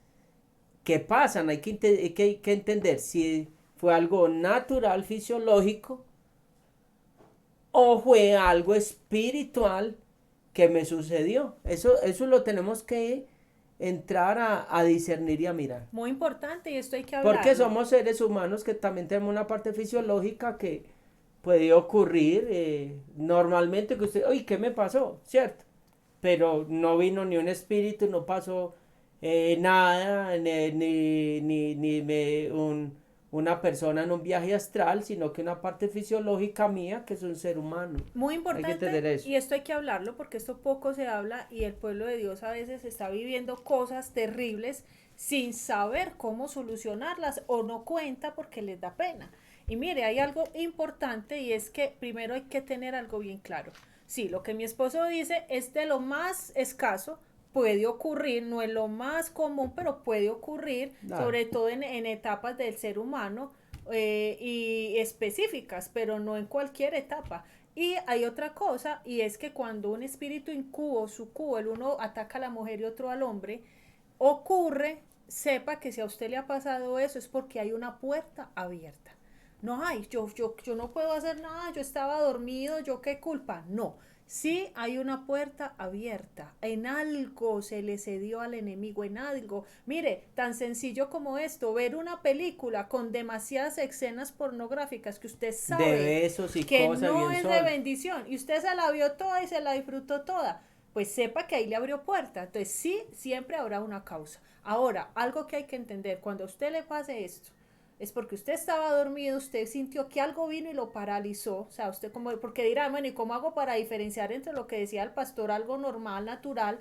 que pasan, hay que entender si fue algo natural, fisiológico, o fue algo espiritual que me sucedió. Eso lo tenemos que entrar a discernir y a mirar. Muy importante y esto hay que Porque hablarlo. somos seres humanos que también tenemos una parte fisiológica que puede ocurrir normalmente que usted, oye, ¿qué me pasó? ¿Cierto? Pero no vino ni un espíritu, no pasó nada, una persona en un viaje astral, sino que una parte fisiológica mía que es un ser humano. Muy Hay que importante tener eso. y esto hay que hablarlo porque esto poco se habla y el pueblo de Dios a veces está viviendo cosas terribles sin saber cómo solucionarlas o no cuenta porque les da pena. Y mire, hay algo importante y es que primero hay que tener algo bien claro. Sí, lo que mi esposo dice es de lo más escaso, puede ocurrir, no es lo más común, pero puede ocurrir, Ah, sobre todo en etapas del ser humano y específicas, pero no en cualquier etapa. Y hay otra cosa, y es que cuando un espíritu incubo, sucubo, el uno ataca a la mujer y otro al hombre, ocurre, sepa que si a usted le ha pasado eso es porque hay una puerta abierta. No hay, yo no puedo hacer nada, yo estaba dormido, yo qué culpa. No, sí hay una puerta abierta. En algo se le cedió al enemigo, en algo. Mire, tan sencillo como esto, ver una película con demasiadas escenas pornográficas que usted de sabe besos y que cosas no bien es de sol. bendición y usted se la vio toda y se la disfrutó toda, pues sepa que ahí le abrió puerta. Entonces sí, siempre habrá una causa. Ahora, algo que hay que entender, cuando a usted le pase esto, es porque usted estaba dormido, usted sintió que algo vino y lo paralizó, o sea, usted como, porque dirá, bueno, ¿y cómo hago para diferenciar entre lo que decía el pastor, algo normal, natural,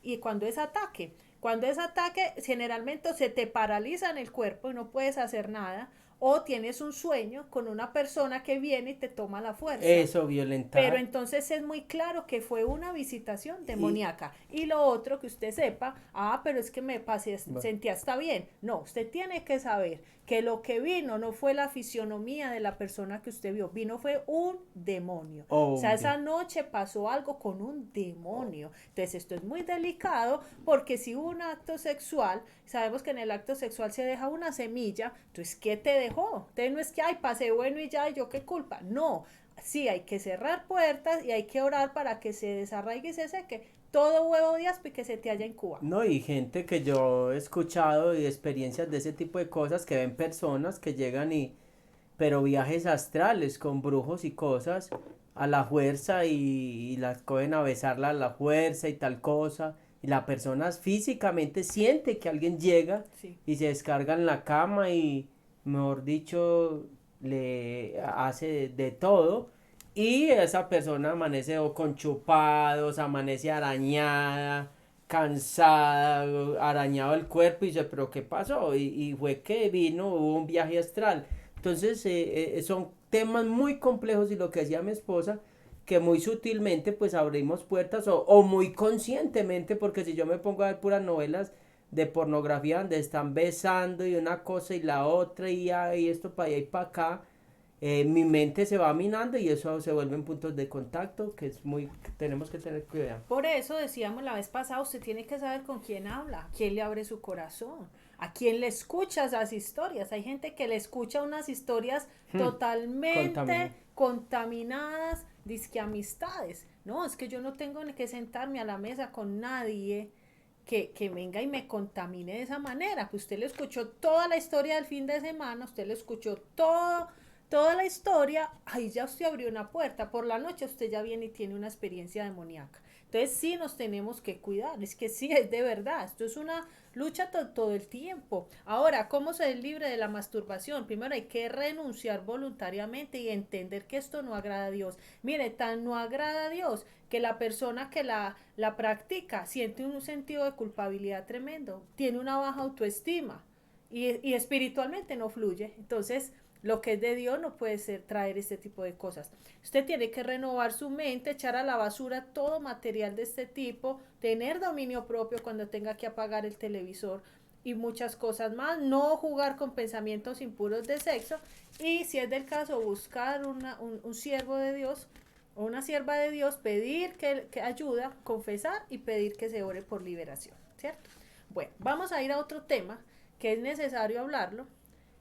y cuando es ataque? Cuando es ataque, generalmente se te paraliza en el cuerpo y no puedes hacer nada, o tienes un sueño con una persona que viene y te toma la fuerza. Eso, Pero violentar. entonces es muy claro que fue una visitación Y, demoníaca. Y lo otro que usted sepa, pero es que me pasé, bueno, sentía hasta bien. No, usted tiene que saber que lo que vino no fue la fisionomía de la persona que usted vio, vino fue un demonio. O sea, obvio. esa noche pasó algo con un demonio. Entonces esto es muy delicado porque si hubo un acto sexual, sabemos que en el acto sexual se deja una semilla, entonces ¿qué te dejó? Entonces no es que, ay, pasé bueno y ya, yo qué culpa. No, sí, hay que cerrar puertas y hay que orar para que se desarraigue y se seque todo huevo de aspe que se te haya incubado. No, y gente que yo he escuchado y experiencias de ese tipo de cosas que ven personas que llegan y, pero viajes astrales con brujos y cosas a la fuerza y las cogen a besarla a la fuerza y tal cosa. Y la persona físicamente siente que alguien llega Sí. y se descarga en la cama y, mejor dicho, le hace de todo. Y esa persona amanece o con chupados, amanece arañada, cansada, arañado el cuerpo y dice, pero ¿qué pasó? Y fue que vino, hubo un viaje astral. Entonces son temas muy complejos y lo que decía mi esposa, que muy sutilmente pues abrimos puertas o muy conscientemente, porque si yo me pongo a ver puras novelas de pornografía donde están besando y una cosa y la otra y esto para allá y para acá, mi mente se va minando y eso se vuelven puntos de contacto que es muy, tenemos que tener cuidado. Por eso decíamos la vez pasada, usted tiene que saber con quién habla, quién le abre su corazón, a quién le escucha esas historias. Hay gente que le escucha unas historias totalmente Contamina. contaminadas, disque amistades. No, es que yo no tengo ni que sentarme a la mesa con nadie que venga y me contamine de esa manera. Pues usted le escuchó toda la historia del fin de semana, usted le escuchó toda la historia, ahí ya usted abrió una puerta, por la noche usted ya viene y tiene una experiencia demoníaca. Entonces sí nos tenemos que cuidar, es que sí, es de verdad, esto es una lucha todo el tiempo. Ahora, ¿cómo ser libre de la masturbación? Primero hay que renunciar voluntariamente y entender que esto no agrada a Dios. Mire, tan no agrada a Dios que la persona que la practica siente un sentido de culpabilidad tremendo, tiene una baja autoestima y espiritualmente no fluye. Entonces, lo que es de Dios no puede ser traer este tipo de cosas. Usted tiene que renovar su mente, echar a la basura todo material de este tipo, tener dominio propio cuando tenga que apagar el televisor y muchas cosas más. No jugar con pensamientos impuros de sexo y si es del caso buscar un siervo de Dios o una sierva de Dios, pedir que ayuda, confesar y pedir que se ore por liberación, ¿cierto? Bueno, vamos a ir a otro tema que es necesario hablarlo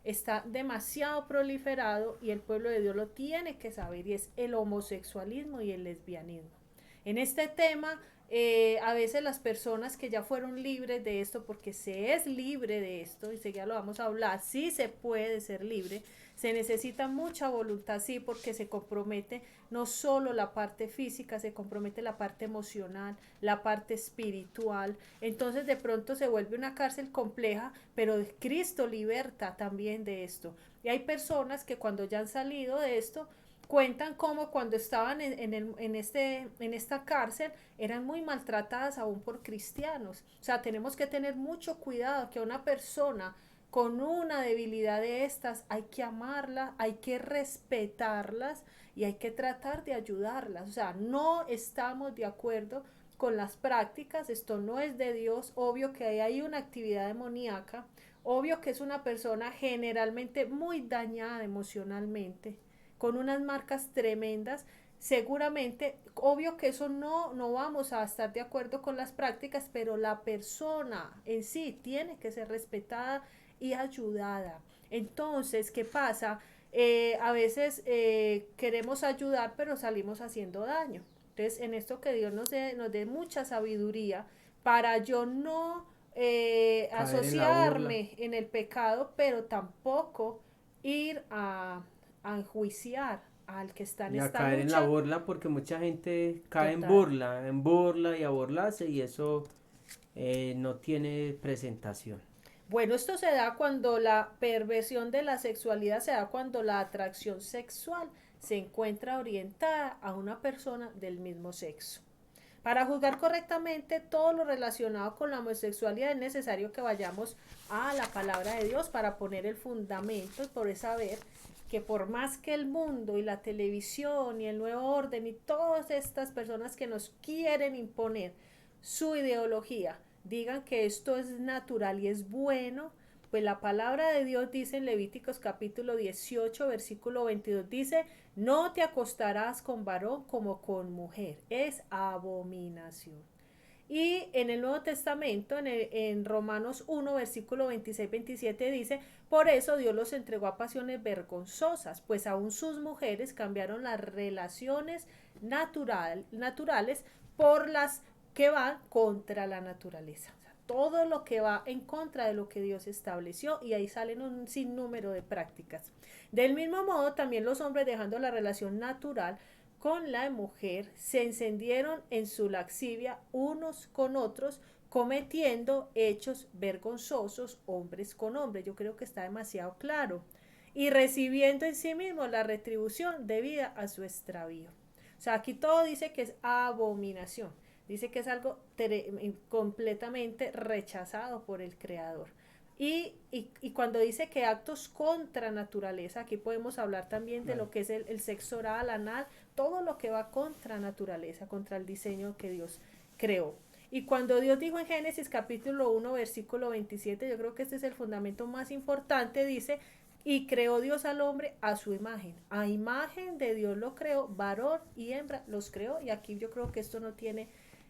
está demasiado proliferado y el pueblo de Dios lo tiene que saber, y es el homosexualismo y el lesbianismo. En este tema, a veces las personas que ya fueron libres de esto, porque se es libre de esto, y ya lo vamos a hablar, sí se puede ser libre, se necesita mucha voluntad, sí, porque se compromete no solo la parte física, se compromete la parte emocional, la parte espiritual. Entonces de pronto se vuelve una cárcel compleja, pero Cristo liberta también de esto. Y hay personas que cuando ya han salido de esto, cuentan cómo cuando estaban en esta cárcel eran muy maltratadas aún por cristianos. O sea, tenemos que tener mucho cuidado que a una persona con una debilidad de estas hay que amarla, hay que respetarlas y hay que tratar de ayudarlas. O sea, no estamos de acuerdo con las prácticas, esto no es de Dios, obvio que ahí hay una actividad demoníaca, obvio que es una persona generalmente muy dañada emocionalmente, con unas marcas tremendas, seguramente, obvio que eso no vamos a estar de acuerdo con las prácticas, pero la persona en sí tiene que ser respetada y ayudada. Entonces, ¿qué pasa? A veces queremos ayudar, pero salimos haciendo daño. Entonces, en esto que Dios nos dé mucha sabiduría para yo no Caer en la burla. asociarme en el pecado, pero tampoco ir a enjuiciar al que está en Y a esta caer en la lucha burla porque mucha gente cae total. en burla y a burlarse y eso no tiene presentación. Bueno, esto se da cuando la perversión de la sexualidad se da cuando la atracción sexual se encuentra orientada a una persona del mismo sexo. Para juzgar correctamente todo lo relacionado con la homosexualidad es necesario que vayamos a la palabra de Dios para poner el fundamento y por saber que por más que el mundo y la televisión y el nuevo orden y todas estas personas que nos quieren imponer su ideología digan que esto es natural y es bueno, pues la palabra de Dios dice en Levíticos capítulo 18 versículo 22, dice, no te acostarás con varón como con mujer, es abominación. Y en el Nuevo Testamento, en Romanos 1, versículo 26-27, dice, por eso Dios los entregó a pasiones vergonzosas, pues aún sus mujeres cambiaron las relaciones naturales por las que van contra la naturaleza. O sea, todo lo que va en contra de lo que Dios estableció, y ahí salen un sinnúmero de prácticas. Del mismo modo, también los hombres, dejando la relación natural con la mujer, se encendieron en su laxivia unos con otros, cometiendo hechos vergonzosos hombres con hombres. Yo creo que está demasiado claro. Y recibiendo en sí mismo la retribución debida a su extravío. O sea, aquí todo dice que es abominación. Dice que es algo completamente rechazado por el Creador. Y cuando dice que actos contra naturaleza, aquí podemos hablar también de Claro. lo que es el sexo oral, anal, todo lo que va contra naturaleza, contra el diseño que Dios creó. Y cuando Dios dijo en Génesis capítulo 1, versículo 27, yo creo que este es el fundamento más importante, dice, y creó Dios al hombre a su imagen. A imagen de Dios lo creó, varón y hembra los creó. Y aquí yo creo que esto no tiene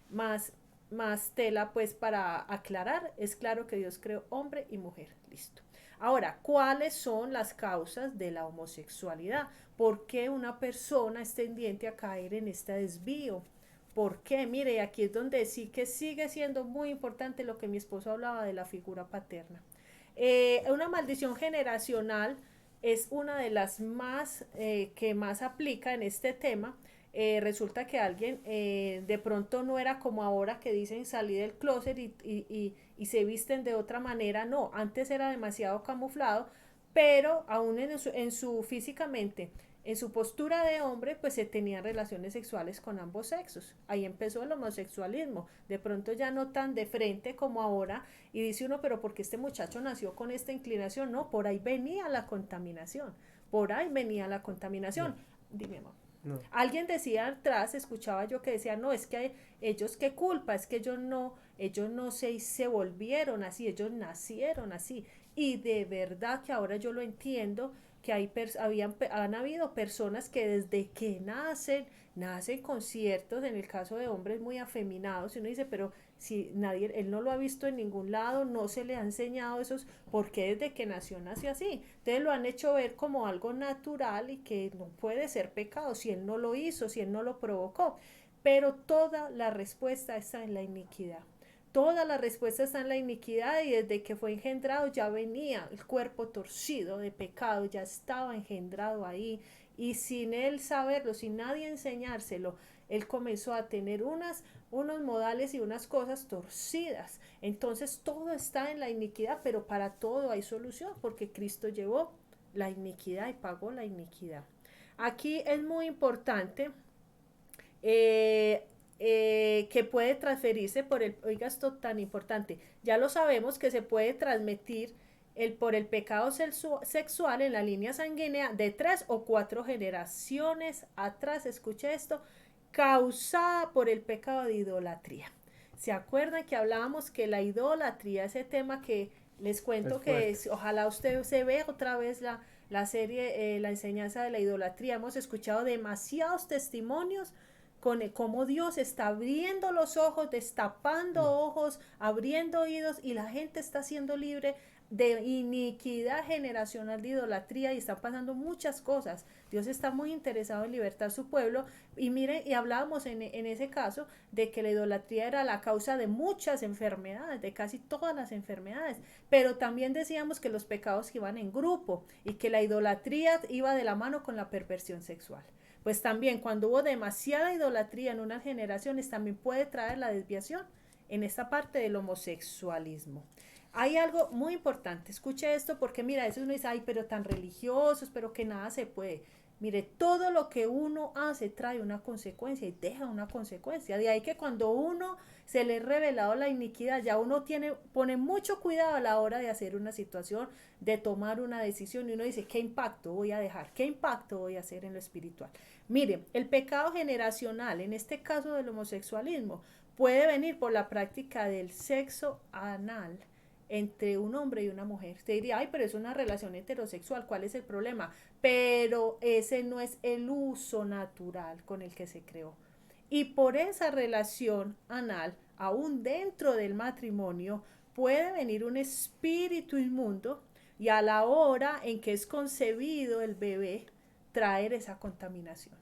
más, más tela pues para aclarar. Es claro que Dios creó hombre y mujer. Listo. Ahora, ¿cuáles son las causas de la homosexualidad? ¿Por qué una persona es tendiente a caer en este desvío? ¿Por qué? Mire, aquí es donde sí que sigue siendo muy importante lo que mi esposo hablaba de la figura paterna. Una maldición generacional es una de las más que más aplica en este tema. Resulta que alguien de pronto no era como ahora que dicen salir del closet y se visten de otra manera. No, antes era demasiado camuflado, pero aún en su físicamente, en su postura de hombre, pues se tenían relaciones sexuales con ambos sexos. Ahí empezó el homosexualismo. De pronto ya no tan de frente como ahora. Y dice uno, pero ¿por qué este muchacho nació con esta inclinación? No, por ahí venía la contaminación. Por ahí venía la No, contaminación. Dime, mamá. no. Alguien decía atrás, escuchaba yo que decía, no, es que ellos qué culpa, es que ellos no se volvieron así, ellos nacieron así. Y de verdad que ahora yo lo entiendo, que han habido personas que desde que nacen nacen con ciertos, en el caso de hombres muy afeminados, y uno dice, pero si nadie, él no lo ha visto en ningún lado, no se le ha enseñado esos, porque desde que nació así. Entonces lo han hecho ver como algo natural y que no puede ser pecado si él no lo hizo, si él no lo provocó. Pero toda la respuesta está en la iniquidad. Toda la respuesta está en la iniquidad y desde que fue engendrado ya venía el cuerpo torcido de pecado, ya estaba engendrado ahí y sin él saberlo, sin nadie enseñárselo, él comenzó a tener unos modales y unas cosas torcidas. Entonces todo está en la iniquidad, pero para todo hay solución porque Cristo llevó la iniquidad y pagó la iniquidad. Aquí es muy importante eh, que puede transferirse por el, oiga esto tan importante, ya lo sabemos que se puede transmitir por el pecado sexual en la línea sanguínea de 3 o 4 generaciones atrás, escuche esto, causada por el pecado de idolatría. ¿Se acuerdan que hablábamos que la idolatría, ese tema que les cuento Es que fuerte. es, ojalá usted se vea otra vez la serie, la enseñanza de la idolatría? Hemos escuchado demasiados testimonios con cómo Dios está abriendo los ojos, destapando Mm. ojos, abriendo oídos y la gente está siendo libre de iniquidad generacional de idolatría y están pasando muchas cosas. Dios está muy interesado en libertar su pueblo y miren, y hablábamos en ese caso de que la idolatría era la causa de muchas enfermedades, de casi todas las enfermedades, pero también decíamos que los pecados iban en grupo y que la idolatría iba de la mano con la perversión sexual. Pues también cuando hubo demasiada idolatría en unas generaciones también puede traer la desviación en esta parte del homosexualismo. Hay algo muy importante, escuche esto porque mira, eso uno dice, ay, pero tan religiosos, pero que nada se puede. Mire, todo lo que uno hace trae una consecuencia y deja una consecuencia. De ahí que cuando uno se le ha revelado la iniquidad, ya uno pone mucho cuidado a la hora de hacer una situación, de tomar una decisión y uno dice, ¿qué impacto voy a dejar? ¿Qué impacto voy a hacer en lo espiritual? Mire, el pecado generacional, en este caso del homosexualismo, puede venir por la práctica del sexo anal entre un hombre y una mujer. Usted diría, ay, pero es una relación heterosexual, ¿cuál es el problema? Pero ese no es el uso natural con el que se creó. Y por esa relación anal, aún dentro del matrimonio, puede venir un espíritu inmundo y a la hora en que es concebido el bebé, traer esa contaminación.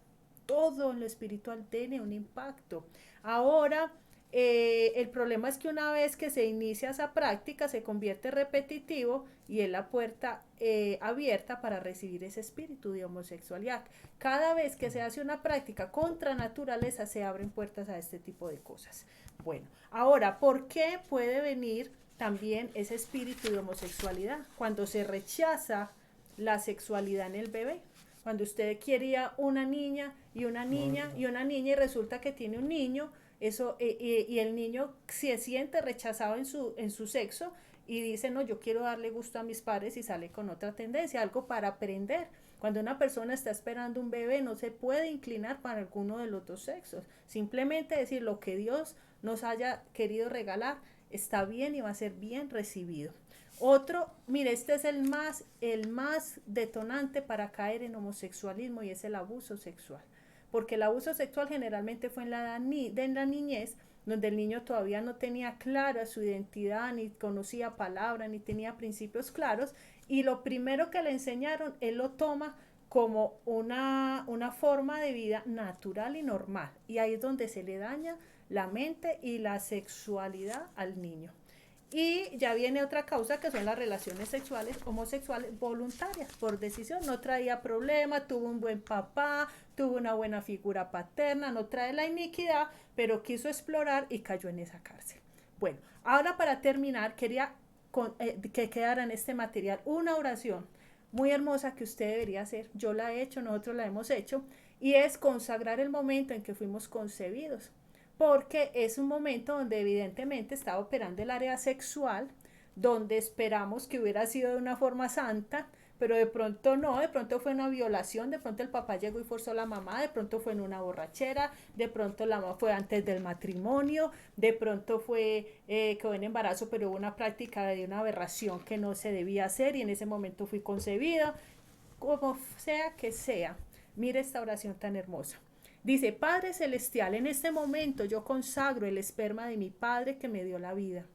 Todo en lo espiritual tiene un impacto. Ahora, el problema es que una vez que se inicia esa práctica se convierte repetitivo y es la puerta abierta para recibir ese espíritu de homosexualidad. Cada vez que se hace una práctica contra naturaleza se abren puertas a este tipo de cosas. Bueno, ahora, ¿por qué puede venir también ese espíritu de homosexualidad? Cuando se rechaza la sexualidad en el bebé. Cuando usted quería una niña y una niña y una niña y resulta que tiene un niño, eso, y el niño se siente rechazado en su sexo y dice, no, yo quiero darle gusto a mis padres y sale con otra tendencia, algo para aprender. Cuando una persona está esperando un bebé, no se puede inclinar para alguno de los dos sexos. Simplemente decir lo que Dios nos haya querido regalar está bien y va a ser bien recibido. Otro, mire, este es el más detonante para caer en homosexualismo y es el abuso sexual. Porque el abuso sexual generalmente fue en la niñez, donde el niño todavía no tenía clara su identidad, ni conocía palabra, ni tenía principios claros, y lo primero que le enseñaron, él lo toma como una forma de vida natural y normal. Y ahí es donde se le daña la mente y la sexualidad al niño. Y ya viene otra causa que son las relaciones sexuales homosexuales voluntarias por decisión. No traía problema, tuvo un buen papá, tuvo una buena figura paterna, no trae la iniquidad, pero quiso explorar y cayó en esa cárcel. Bueno, ahora para terminar, quería que quedara en este material una oración muy hermosa que usted debería hacer. Yo la he hecho, nosotros la hemos hecho, y es consagrar el momento en que fuimos concebidos porque es un momento donde evidentemente estaba operando el área sexual, donde esperamos que hubiera sido de una forma santa, pero de pronto no, de pronto fue una violación, de pronto el papá llegó y forzó a la mamá, de pronto fue en una borrachera, de pronto la mamá fue antes del matrimonio, de pronto fue quedó en embarazo, pero hubo una práctica de una aberración que no se debía hacer y en ese momento fui concebida, como sea que sea. Mire esta oración tan hermosa. Dice, Padre Celestial, en este momento yo consagro el esperma de mi Padre que me dio la vida.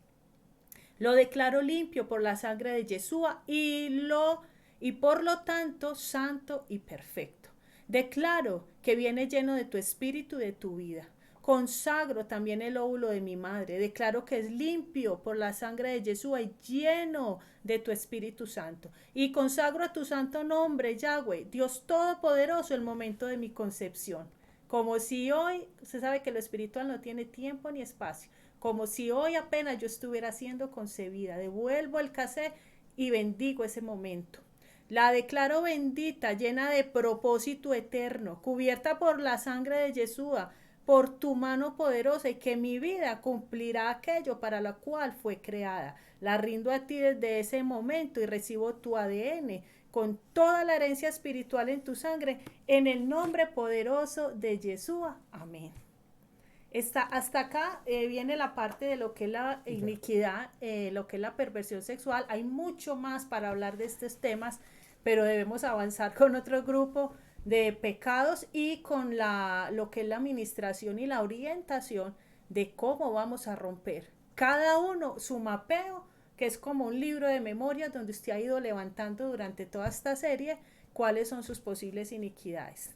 Lo declaro limpio por la sangre de Yeshua y por lo tanto santo y perfecto. Declaro que viene lleno de tu espíritu y de tu vida. Consagro también el óvulo de mi madre. Declaro que es limpio por la sangre de Yeshua y lleno de tu Espíritu Santo. Y consagro a tu santo nombre, Yahweh, Dios Todopoderoso, el momento de mi concepción. Como si hoy, usted sabe que lo espiritual no tiene tiempo ni espacio. Como si hoy apenas yo estuviera siendo concebida. Devuelvo el cassette y bendigo ese momento. La declaro bendita, llena de propósito eterno, cubierta por la sangre de Yeshua, por tu mano poderosa, y que mi vida cumplirá aquello para lo cual fue creada. La rindo a ti desde ese momento y recibo tu ADN con toda la herencia espiritual en tu sangre, en el nombre poderoso de Yeshua. Amén. Hasta acá viene la parte de lo que es la iniquidad, lo que es la perversión sexual. Hay mucho más para hablar de estos temas, pero debemos avanzar con otro grupo de pecados y con lo que es la administración y la orientación de cómo vamos a romper. Cada uno su mapeo, que es como un libro de memorias donde usted ha ido levantando durante toda esta serie cuáles son sus posibles iniquidades.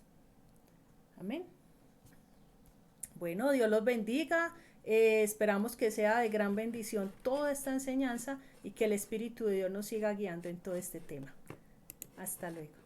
Amén. Bueno, Dios los bendiga. Esperamos que sea de gran bendición toda esta enseñanza y que el Espíritu de Dios nos siga guiando en todo este tema. Hasta luego.